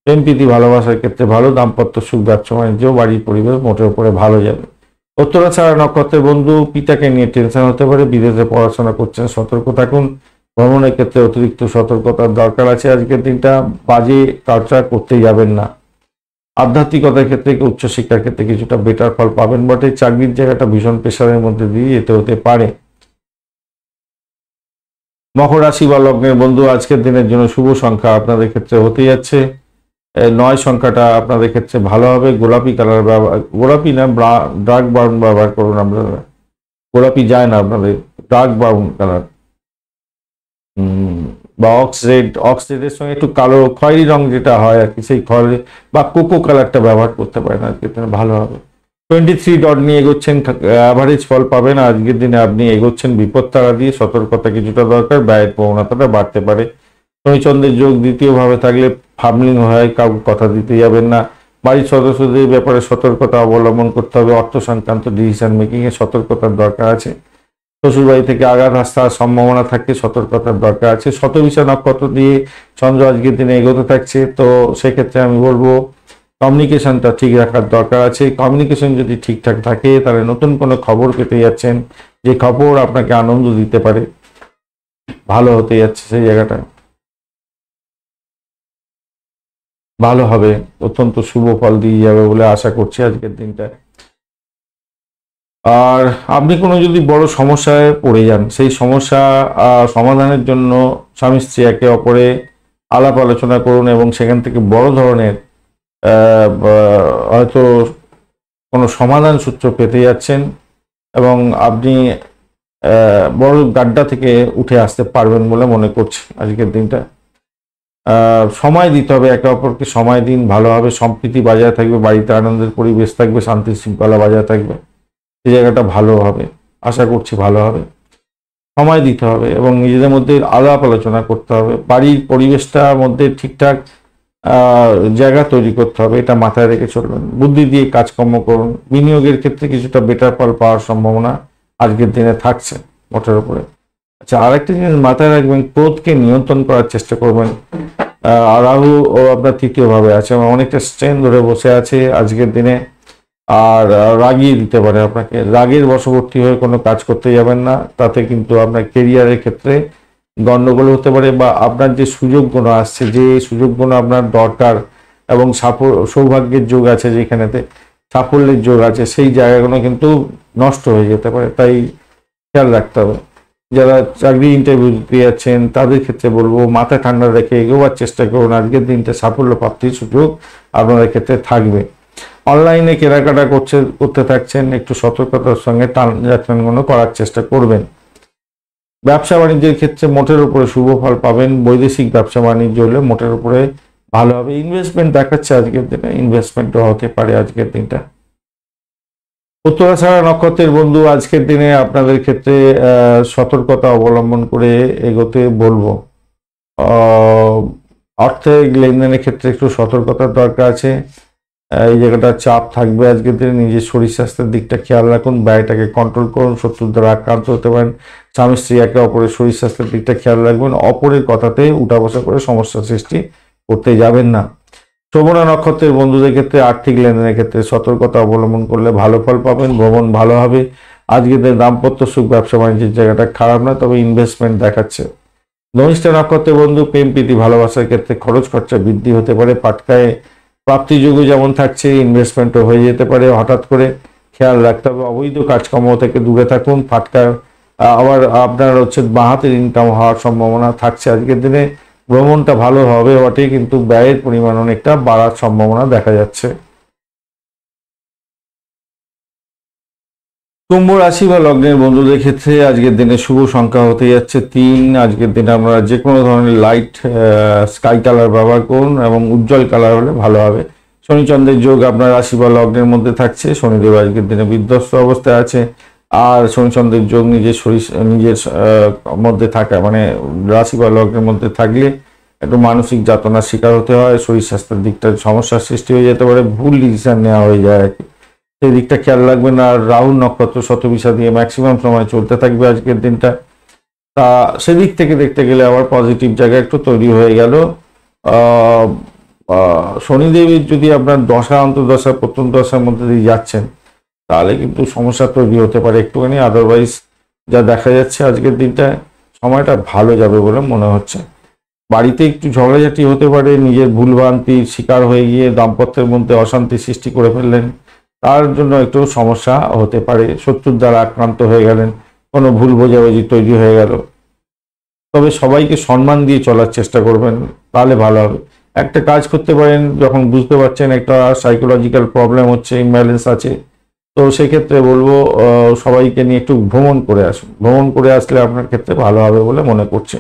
প্রেম প্রীতি ভালোবাসার ক্ষেত্রে ভালো। দাম্পত্য সুখ, ব্যবসা বাণিজ্য, বাড়ির পরিবেশ মোটের উপরে ভালো যাবে। উত্তরাষাঢ়া নক্ষত্রের বন্ধু পিতাকে নিয়ে টেনশন হতে পারে। বিদেশে পড়াশোনা করছেন, সতর্ক থাকুন। ভ্রমণের ক্ষেত্রে অতিরিক্ত সতর্কতার দরকার আছে। আজকের দিনটা বাজে চর্চা করতে যাবেন না। আধ্যাত্মিকতার ক্ষেত্রে, উচ্চশিক্ষার ক্ষেত্রে কিছুটা বেটার ফল পাবেন বটে। চাকরির জায়গাটা ভীষণ প্রেশারের মধ্যে দিয়ে যেতে হতে পারে। মকর রাশি বা লগ্নের বন্ধু আজকের দিনের জন্য শুভ সংখ্যা আপনাদের ক্ষেত্রে হতে যাচ্ছে 9 সংখ্যাটা আপনাদের ক্ষেত্রে ভালো হবে। গোলাপি কালার ব্যবহার, গোলাপি না, ডার্ক ব্রাউন ব্যবহার করুন। আপনারা গোলাপি যায় না আপনাদের, ডার্ক ব্রাউন কালার বা অক্সরেডের সঙ্গে একটু কালো খয়েরি রং যেটা হয় আর কি, সেই খয়েরি বা কোকো কালারটা ব্যবহার করতে পারেন। আজকের দিনে ভালো হবে। 23 ডট নিয়ে এগোচ্ছেন, অ্যাভারেজ ফল পাবেন। আজকের দিনে আপনি এগোচ্ছেন বিপদ তারা দিয়ে। সতর্কতা কিছুটা দরকার, ব্যয়ের প্রবণতাটা বাড়তে পারে। শনিচন্দ্রের যোগ দ্বিতীয়ভাবে থাকলে ফাবলিং হয়, কাউকে কথা দিতে যাবেন না। বাড়ির সদস্যদের ব্যাপারে সতর্কতা অবলম্বন করতে হবে। অর্থ সংক্রান্ত ডিসিশন মেকিং এ সতর্কতার দরকার আছে। শ্বশুরবাড়ি থেকে আঘাত আসার সম্ভাবনা থাকে, সতর্কতার দরকার আছে। শতবিশা নক্ষত্র দিয়ে চন্দ্র আজকের দিনে এগোতে থাকছে, তো সেক্ষেত্রে আমি বলবো কমিউনিকেশনটা ঠিক রাখার দরকার আছে। কমিউনিকেশন যদি ঠিকঠাক থাকে, তাহলে নতুন কোনো খবর পেতে যাচ্ছেন, যে খবর আপনাকে আনন্দ দিতে পারে, ভালো হতে যাচ্ছে, সেই জায়গাটা ভালো হবে। অত্যন্ত শুভ ফল দিয়ে যাবে বলে আশা করছি আজকের দিনটা। আর আপনি কোনো যদি বড় সমস্যায় পড়ে যান, সেই সমস্যা সমাধানের জন্য স্বামী স্ত্রী একে অপরে আলাপ আলোচনা করুন, এবং সেখান থেকে বড় ধরনের হয়তো কোনো সমাধান সূত্র পেতে যাচ্ছেন, এবং আপনি বড় গাড্ডা থেকে উঠে আসতে পারবেন বলে মনে করছি আজকের দিনটা। সময় দিতে হবে, একে অপরকে সময় দিন, ভালো হবে। সম্প্রীতি বজায় থাকবে, বাড়িতে আনন্দের পরিবেশ থাকবে, শান্তি শৃঙ্খলা বজায় থাকবে, এই জায়গাটা ভালো হবে। আশা করছি ভালো হবে। সময় দিতে হবে এবং নিজেদের মধ্যে আলাপ আলোচনা করতে হবে। বাড়ির পরিবেশটার মধ্যে ঠিকঠাক জায়গা তৈরি করতে হবে, এটা মাথায় রেখে চলবেন। বুদ্ধি দিয়ে কাজকর্ম করুন। বিনিয়োগের ক্ষেত্রে কিছুটা বেটার ফল পাওয়ার সম্ভাবনা আজকের দিনে থাকছে মোটের উপরে। আচ্ছা, আরেকটা জিনিস মাথায় রাখবেন, ক্রোধকে নিয়ন্ত্রণ করার চেষ্টা করবেন। রাহু ও আপনার তৃতীয়ভাবে আছে, অনেকটা স্ট্রেন ধরে বসে আছে আজকের দিনে, আর রাগিয়ে দিতে পারে আপনাকে। রাগের বশবর্তী হয়ে কোনো কাজ করতে যাবেন না, তাতে কিন্তু আপনার কেরিয়ারের ক্ষেত্রে গণ্ডগোল হতে পারে, বা আপনার যে সুযোগগুলো আসছে, যে সুযোগগুলো আপনার দরকার এবং সৌভাগ্যের যোগ আছে, যেখানেতে সাফল্যের যোগ আছে, সেই জায়গাগুলো কিন্তু নষ্ট হয়ে যেতে পারে। তাই খেয়াল রাখতে হবে। যারা চাকরি ইন্টারভিউ দিতে যাচ্ছেন, তাদের ক্ষেত্রে বলবো মাথা ঠান্ডা রেখে এগোবার চেষ্টা করুন। আজকের দিনটা সাফল্য প্রাপ্তির সুযোগ আপনাদের ক্ষেত্রে থাকবে। অনলাইনে কেনাকাটা করতে থাকছেন, একটু সতর্কতার সঙ্গে ট্রানজাকশনগুলো করার চেষ্টা করবেন। ব্যবসা বাণিজ্যের ক্ষেত্রে মোটের উপরে শুভ ফল পাবেন। বৈদেশিক ব্যবসা বাণিজ্য হলে মোটের উপরে ভালো হবে। ইনভেস্টমেন্ট দেখাচ্ছে আজকের দিনে, ইনভেস্টমেন্টও হতে পারে আজকের দিনটা। উত্তরাষাঢ়া নক্ষত্রের বন্ধু আজকের দিনে আপনাদের ক্ষেত্রে সতর্কতা অবলম্বন করে এগোতে বলবো। অর্থের লেনদেনের ক্ষেত্রে একটু সতর্কতার দরকার আছে। এই জায়গাটা চাপ থাকবে আজকের দিনে। নিজের শরীর স্বাস্থ্যের দিকটা খেয়াল রাখুন, ব্যয়টাকে কন্ট্রোল করুন। শত্রুর দ্বারা আক্রান্ত হতে পারেন। স্বামী স্ত্রী একে অপরের শরীর স্বাস্থ্যের দিকটা খেয়াল রাখবেন। অপরের কথাতে উঠা বসা করে সমস্যা সৃষ্টি করতে যাবেন না। শ্রবণা নক্ষত্রের বন্ধুদের ক্ষেত্রে আর্থিক লেনদেনের ক্ষেত্রে সতর্কতা অবলম্বন করলে ভালো ফল পাবেন। ভ্রমণ ভালো হবে। আজকের দিনে দাম্পত্য সুখ, ব্যবসা বাণিজ্যের জায়গাটা খারাপ না, তবে ইনভেস্টমেন্ট দেখাচ্ছে। ধনিষ্ঠা নক্ষত্রের বন্ধু প্রেম প্রীতি ভালোবাসার ক্ষেত্রে খরচ খরচা বৃদ্ধি হতে পারে। পাটকায় প্রাপ্তিযোগ্য যেমন থাকছে, ইনভেস্টমেন্টও হয়ে যেতে পারে হঠাৎ করে। খেয়াল রাখতে হবে, অবৈধ কাজকর্ম থেকে দূরে থাকুন। ফাটকা আবার আপনার বাঁ হাতের ইনকাম হওয়ার সম্ভাবনা থাকছে আজকের দিনে। ভ্রমণটা ভালো হবে বটে, কিন্তু ব্যয়ের পরিমাণ অনেকটা বাড়ার সম্ভাবনা দেখা যাচ্ছে। কুম্ভ রাশি বা লগ্নের বন্ধুদের ক্ষেত্রে আজকের দিনে শুভ সংখ্যা হতে যাচ্ছে 3। আজকের দিনে আমরা যে কোনো ধরনের লাইট স্কাই কালার ব্যবহার করুন এবং উজ্জ্বল কালার হলে ভালো হবে। শনি চন্দ্রের যোগ আপনার রাশি বা লগ্নের মধ্যে থাকছে। শনিদেব আজকের দিনে বিধ্বস্ত অবস্থায় আছে। আর শনি চন্দ্রের যোগ নিজের মধ্যে থাকা মানে রাশি বা লগ্নের মধ্যে থাকলে একটু মানসিক যাতনার শিকার হতে হয়। শরীর স্বাস্থ্যের দিকটা সমস্যার সৃষ্টি হয়ে যেতে পারে, ভুল ডিসিশন নেওয়া হয়ে যায় আর কি, সেই দিকটা খেয়াল রাখবেন। আর রাহু নক্ষত্র শতবিশা দিয়ে ম্যাক্সিমাম সময় চলতে থাকবে আজকের দিনটা। তা সেদিক থেকে দেখতে গেলে আবার পজিটিভ জায়গা একটু তৈরি হয়ে গেল। শনিদেবের যদি আপনার দশা অন্তর্দশা প্রথম দশার মধ্যে দিয়ে যাচ্ছেন তাহলে কিন্তু সমস্যা তৈরি হতে পারে একটুখানি। আদারওয়াইজ যা দেখা যাচ্ছে আজকের দিনটা সময়টা ভালো যাবে বলে মনে হচ্ছে। বাড়িতে একটু ঝগড়াঝাটি হতে পারে, নিজের ভুলভ্রান্তির শিকার হয়ে গিয়ে দাম্পত্যের মধ্যে অশান্তি সৃষ্টি করে ফেললেন, তার জন্য একটু সমস্যা হতে পারে। শত্রুর দ্বারা আক্রান্ত হয়ে গেলেন, কোনো ভুল বোঝাবুঝি তৈরি হয়ে গেল। তবে সবাইকে সম্মান দিয়ে চলার চেষ্টা করবেন, তাহলে ভালো হবে। একটা কাজ করতে পারেন, যখন বুঝতে পারছেন একটা সাইকোলজিক্যাল প্রবলেম হচ্ছে, ইমব্যালেন্স আছে, তো সেক্ষেত্রে বলবো সবাইকে নিয়ে একটু ভ্রমণ করে আসুন। ভ্রমণ করে আসলে আপনার ক্ষেত্রে ভালো হবে বলে মনে করছে।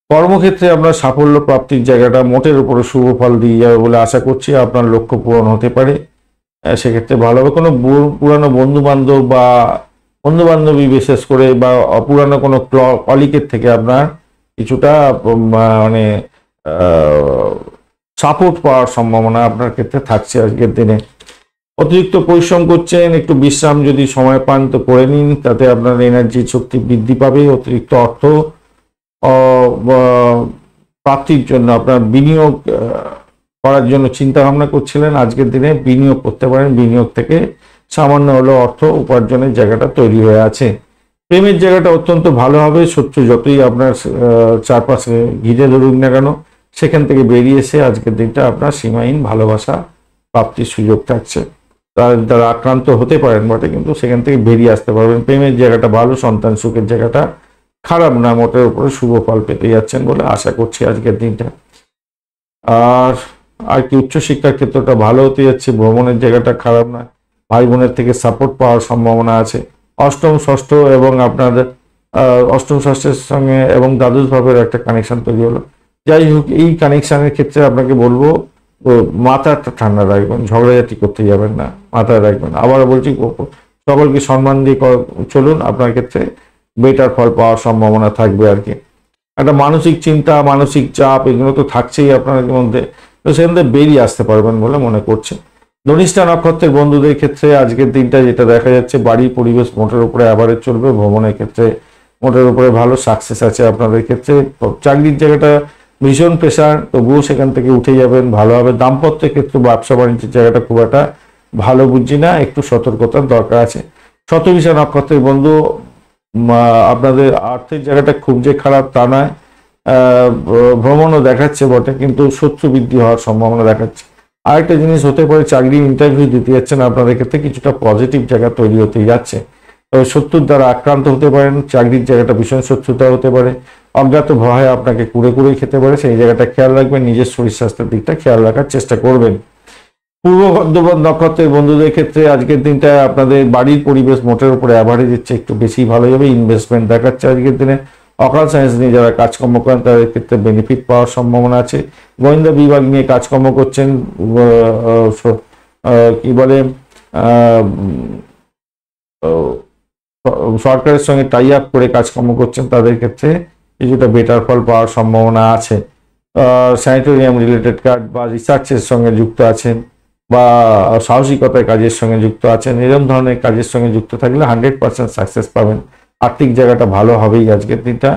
কর্মক্ষেত্রে আপনার সাফল্য প্রাপ্তির জায়গাটা মোটের উপরে শুভ ফল দিয়ে যাবে বলে আশা করছি। আপনার লক্ষ্য পূরণ হতে পারে, সেক্ষেত্রে ভালো হবে। কোনো পুরানো বন্ধু বান্ধব বা বন্ধু বান্ধবী বিশেষ করে বা পুরানো কোনো কলিগের থেকে আপনার কিছুটা মানে সাপোর্ট পাওয়ার সম্ভাবনা আপনার ক্ষেত্রে থাকছে আজকের দিনে। অতিরিক্ত পরিশ্রম করছেন, একটু বিশ্রাম যদি সময় পান তো করে নিন, তাতে আপনার এনার্জি শক্তি বৃদ্ধি পাবে। অতিরিক্ত অর্থ প্রাপ্তির জন্য আপনার বিনিয়োগ করার জন্য চিন্তা ভাবনা করছিলেন, আজকের দিনে বিনিয়োগ করতে পারেন। বিনিয়োগ থেকে সামান্য হলেও অর্থ উপার্জনের জায়গাটা তৈরি হয়ে আছে। প্রেমের জায়গাটা অত্যন্ত ভালো হবে। শত্রু যতই আপনার চারপাশে ঘিরে ধরুক না কেন, সেখান থেকে বেরিয়ে এসে আজকের দিনটা আপনার সীমাহীন ভালোবাসা প্রাপ্তির সুযোগ থাকছে। তার দ্বারা আক্রান্ত হতে পারেন বটে, কিন্তু সেখান থেকে বেরিয়ে আসতে পারবেন। প্রেমের জায়গাটা ভালো, সন্তান সুখের জায়গাটা খারাপ না, মোটের উপরে শুভ ফল পেতে যাচ্ছেন বলে আশা করছি আজকের দিনটা। আর কি উচ্চশিক্ষার ক্ষেত্রটা ভালো হতে যাচ্ছে, ভ্রমণের জায়গাটা খারাপ না, ভাই বোনের থেকে সাপোর্ট পাওয়ার সম্ভাবনা আছে। অষ্টম ষষ্ঠ এবং আপনাদের অষ্টম ষষ্ঠের সঙ্গে এবং দ্বাদশ ভাবের একটা কানেকশন তৈরি হলো। যাই হোক, এই কানেকশনের ক্ষেত্রে আপনাকে বলবো মাথাটা ঠান্ডা রাখবেন, ঝগড়াঝাটি করতে যাবেন না, মাথায় রাখবেন। আবার বলছি, সকলকে সম্মান দিয়ে চলুন, আপনার ক্ষেত্রে বেটার ফল পাওয়ার সম্ভাবনা থাকবে আর কি। একটা মানসিক চিন্তা, মানসিক চাপ এগুলো তো থাকছেই আপনার মধ্যে, তো সেখান থেকে বেরিয়ে আসতে পারবেন বলে মনে করছে। ধনিষ্ঠা নক্ষত্রের বন্ধুদের ক্ষেত্রে আজকের দিনটা যেটা দেখা যাচ্ছে, বাড়ির পরিবেশ মোটের উপরে অ্যাভারেজ চলবে। ভ্রমণের ক্ষেত্রে মোটের উপরে ভালো সাকসেস আছে আপনাদের ক্ষেত্রে। চাকরির জায়গাটা ভীষণ প্রেশার, তবুও সেখান থেকে উঠে যাবেন, ভালো হবে। দাম্পত্যের ক্ষেত্রে ব্যবসা বাণিজ্যের জায়গাটা খুব একটা ভালো বুঝছি না, একটু সতর্কতার দরকার আছে। শতবিশা নক্ষত্রের বন্ধু, আপনাদের আর্থিক জায়গাটা খুব যে খারাপ তা নয়, ভ্রমণও দেখাচ্ছে বটে, কিন্তু শত্রু বৃদ্ধি হওয়ার সম্ভাবনা দেখাচ্ছে। আরেকটা জিনিস হতে পারে, চাকরি ইন্টারভিউ দিতে যাচ্ছেন, আপনাদের ক্ষেত্রে কিছুটা পজিটিভ জায়গা তৈরি হতে যাচ্ছে। তবে শত্রুর দ্বারা আক্রান্ত হতে পারেন, চাকরির জায়গাটা ভীষণ শত্রুতা হতে পারে, অজ্ঞাত ভয়ে আপনাকে কুড়ে কুড়ে খেতে পারে, সেই জায়গাটা খেয়াল রাখবেন। নিজের শরীর স্বাস্থ্যের দিকটা খেয়াল রাখার চেষ্টা করবেন। পূর্ব বর্ধমান নক্ষত্রের বন্ধুদের ক্ষেত্রে আজকের দিনটা আপনাদের বাড়ির পরিবেশ মোটের উপরে অ্যাভারেজ দিচ্ছে, একটু বেশি ভালো যাবে। ইনভেস্টমেন্ট দেখাচ্ছে আজকের দিনে। অকাল সায়েন্স নিয়ে যারা কাজকর্ম করেন তাদের ক্ষেত্রে বেনিফিট পাওয়ার সম্ভাবনা আছে। গোয়েন্দা বিভাগ নিয়ে কাজকর্ম করছেন, কি বলে সরকারের সঙ্গে টাই আপ করে কাজকর্ম করছেন, তাদের ক্ষেত্রে কিছুটা বেটার ফল পাওয়ার সম্ভাবনা আছে। স্যানিটোরিয়াম রিলেটেড কাজ বা রিসার্চের সঙ্গে যুক্ত আছেন বা সাহসিকতার কাজের সঙ্গে যুক্ত আছেন, এরকম ধরনের কাজের সঙ্গে যুক্ত থাকলে 100% সাকসেস পাবেন। আর্থিক জায়গাটা ভালো হবেই আজকের দিনটা,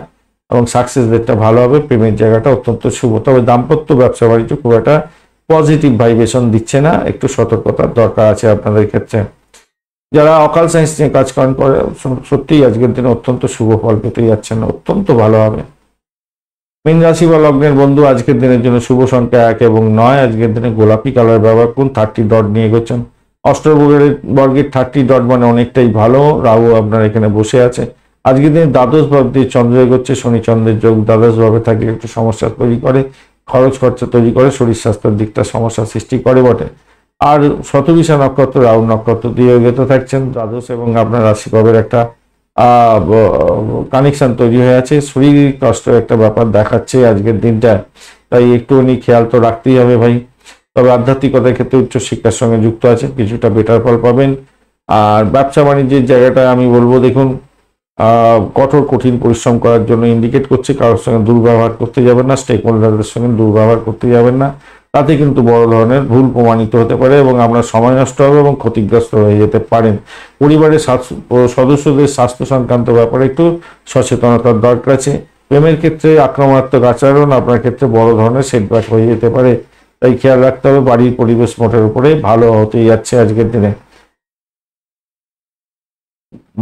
এবং সাকসেস রেটটা ভালো হবে। প্রেমের জায়গাটা অত্যন্ত শুভ। তবে দাম্পত্য ব্যবসা বাণিজ্য খুব একটা পজিটিভ ভাইব্রেশন দিচ্ছে না, একটু সতর্কতার দরকার আছে আপনাদের ক্ষেত্রে। যারা অকাল সায়েন্স নিয়ে কাজ করেন সত্যিই আজকের দিনে অত্যন্ত শুভ ফল পেতে যাচ্ছেন, অত্যন্ত ভালো হবে। মীন রাশি বা লগ্নের বন্ধু, আজকের দিনের জন্য শুভ সংখ্যা 1 এবং 9। আজকের দিনে গোলাপি কালার ব্যবহার করুন। 30 ডট নিয়ে এগোচ্ছেন। অষ্টবর্গের 30 ডট মানে অনেকটাই ভালো। রাহু আপনার এখানে বসে আছে। আজকের দিনে দ্বাদশ ভাব দিয়ে চন্দ্র এগোচ্ছে, শনি চন্দ্রের যোগ দ্বাদশ ভাবে থাকলে একটু সমস্যা তৈরি করে, খরচ খরচা তৈরি করে, শরীর স্বাস্থ্যের দিকটা সমস্যা সৃষ্টি করে বটে। আর শতবিশা নক্ষত্র রাহু নক্ষত্র দিয়ে অগ্রত থাকছেন। দ্বাদশ এবং আপনার রাশিকবের একটা কানেকশন তৈরি হয়ে আছে। শরীর কষ্ট একটা ব্যাপার দেখাচ্ছে আজকের দিনটা, তাই একটুখানি খেয়াল তো রাখতেই হবে ভাই। তবে আধ্যাত্মিকতার ক্ষেত্রে উচ্চশিক্ষার সঙ্গে যুক্ত আছে, কিছুটা বেটার ফল পাবেন। আর ব্যবসা বাণিজ্যের জায়গাটা আমি বলবো দেখুন, কঠোর কঠিন পরিশ্রম করার জন্য ইন্ডিকেট করছে। কারোর সঙ্গে দুর্ব্যবহার করতে যাবেন না, স্টেক হোল্ডারদের সঙ্গে দুর্ব্যবহার করতে যাবেন না, তাতে কিন্তু বড় ধরনের ভুল প্রমাণিত হতে পারে এবং আপনার সময় নষ্ট হবে এবং ক্ষতিগ্রস্ত হয়ে যেতে পারেন। পরিবারের সদস্যদের স্বাস্থ্য সংক্রান্ত ব্যাপারে একটু সচেতনতার দরকার আছে। প্রেমের ক্ষেত্রে আক্রমণাত্মক আচরণ আপনার ক্ষেত্রে বড় ধরনের সেটব্যাক হয়ে যেতে পারে, তাই খেয়াল রাখতে হবে। বাড়ির পরিবেশ মোটের উপরে ভালো হতেই যাচ্ছে আজকের দিনে,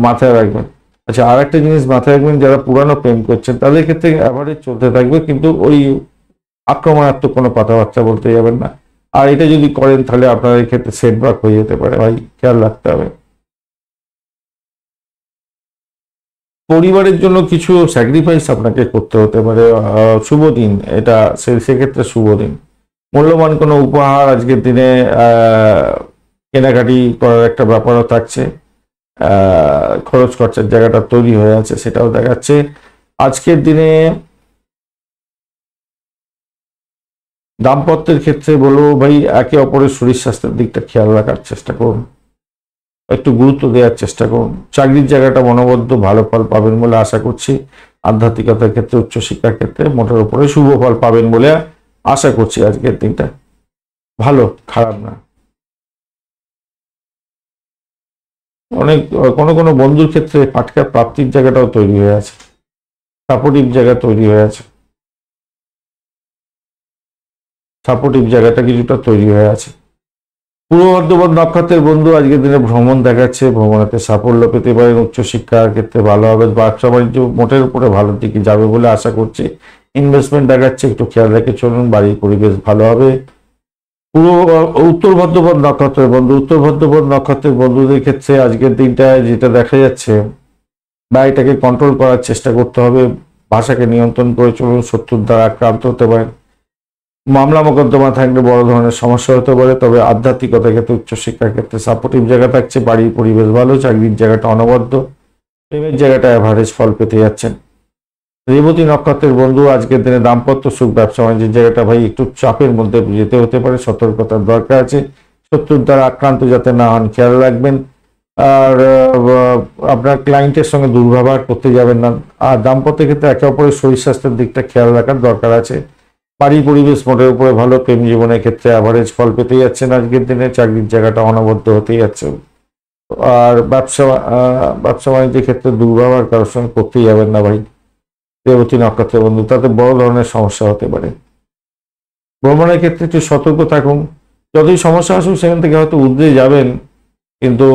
মাথায় রাখবেন। আচ্ছা, আর একটা জিনিস মাথায় রাখবেন, যারা পুরানো প্রেম করছেন তাদের ক্ষেত্রে অ্যাভারেজ চলতে থাকবে, কিন্তু ওই আক্রমণাত্মক কোনো কথাবার্তা বলতে যাবেন না। আর এটা যদি করেন তাহলে আপনাদের ক্ষেত্রে সেটব্যাক হয়ে যেতে পারে ভাই, খেয়াল রাখতে হবে। পরিবারের জন্য কিছু স্যাক্রিফাইস আপনাকে করতে হতে পারে। শুভ দিন এটা, সেক্ষেত্রে শুভ দিন। মূল্যবান কোনো উপহার আজকের দিনে কেনাকাটি করার একটা ব্যাপারও থাকছে। খরচ খরচার জায়গাটা তৈরি হয়ে আছে, সেটাও দেখাচ্ছে আজকের দিনে। দাম্পত্যের ক্ষেত্রে বলবো ভাই, একে অপরের শরীর স্বাস্থ্যের দিকটা খেয়াল রাখার চেষ্টা করুন, একটু গুরুত্ব দেওয়ার চেষ্টা করুন। চাকরির জায়গাটা মনোবদ্ধ ভালো ফল পাবেন বলে আশা করছি। আধ্যাত্মিকতার ক্ষেত্রে উচ্চশিক্ষার ক্ষেত্রে মোটের উপরে শুভ ফল পাবেন বলে আশা করছি। আজকের দিনটা ভালো, খারাপ না। অনেক কোনো কোনো বন্ধুর ক্ষেত্রে পাটকা প্রাপ্তির জায়গাটাও তৈরি হয়ে আছে, সাপোর্টিভ জায়গা তৈরি হয়ে আছে, সাপোর্টিভ জায়গাটা কিছুটা তৈরি হয়ে আছে। পূর্ব বর্ধমান নক্ষত্রের বন্ধু আজকের দিনে ভ্রমণ দেখাচ্ছে, ভ্রমণেতে সাফল্য পেতে পারেন। উচ্চশিক্ষার ক্ষেত্রে ভালো হবে, ব্যবসা বাণিজ্য মোটের উপরে ভালোর দিকে যাবে বলে আশা করছি। ইনভেস্টমেন্ট দেখাচ্ছে, একটু খেয়াল রেখে চলুন, বাড়ির পরিবেশ ভালো হবে। উত্তর ভাদ্রপদ নক্ষত্রের বন্ধু, উত্তর ভাদ্রপদ নক্ষত্রের বন্ধুদের ক্ষেত্রে আজকের দিনটায় যেটা দেখা যাচ্ছে, ব্যয়টাকে কন্ট্রোল করার চেষ্টা করতে হবে, ভাষাকে নিয়ন্ত্রণ করে চলুন। শত্রুর দ্বারা আক্রান্ত হতে পারেন, মামলা মোকদ্দমা থাকলে বড় ধরনের সমস্যা হতে পারে। তবে আধ্যাত্মিকতার ক্ষেত্রে উচ্চশিক্ষার ক্ষেত্রে সাপোর্টিভ জায়গা থাকছে, বাড়ির পরিবেশ ভালো, চাকরির জায়গাটা অনবদ্য, প্রেমের জায়গাটা অ্যাভারেজ ফল পেতে যাচ্ছেন। রেবতী নক্ষত্রের বন্ধু আজকের দিনে দাম্পত্য সুখ, ব্যবসা বাণিজ্যের জায়গাটা ভাই একটু চাপের মধ্যে যেতে হতে পারে, সতর্কতার দরকার আছে। শত্রুর দ্বারা আক্রান্ত যাতে না হন খেয়াল রাখবেন। আর আপনার ক্লায়েন্টের সঙ্গে দুর্ব্যবহার করতে যাবেন না। আর দাম্পত্যের ক্ষেত্রে একে অপরের শরীর স্বাস্থ্যের দিকটা খেয়াল রাখার দরকার আছে। বাড়ির পরিবেশ মোটের উপরে ভালো, প্রেম জীবনের ক্ষেত্রে অ্যাভারেজ ফল পেতে যাচ্ছেন আজকের দিনে, চাকরির জায়গাটা অনবদ্য হতে যাচ্ছে। আর ব্যবসা বাণিজ্যের ক্ষেত্রে দুর্ব্যবহার কারোর সঙ্গে করতেই যাবেন না ভাই, রেবতী নক্ষত্রের বন্ধু, তাতে বড় ধরনের সমস্যা হতে পারে। ভ্রমণের ক্ষেত্রে একটু সতর্ক থাকুন, যতই সমস্যা আসুক সেখান থেকে হয়তো উদ্রে যাবেন, কিন্তু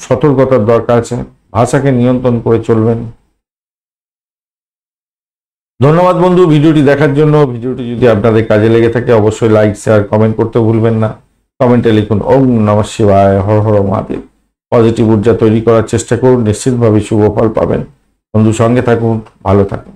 সতর্কতার দরকার আছে, ভাষাকে নিয়ন্ত্রণ করে চলবেন। ধন্যবাদ বন্ধু ভিডিওটি দেখার জন্য। ভিডিওটি যদি আপনাদের কাজে লেগে থাকে অবশ্যই লাইক শেয়ার কমেন্ট করতে ভুলবেন না। কমেন্টে লিখুন ওম নমঃ শিবায়, হর হর মহাদেব। পজিটিভ ঊর্জা তৈরি করার চেষ্টা করুন, নিশ্চিতভাবে শুভ ফল পাবেন। বন্ধু সঙ্গে থাকুন, ভালো থাকুন।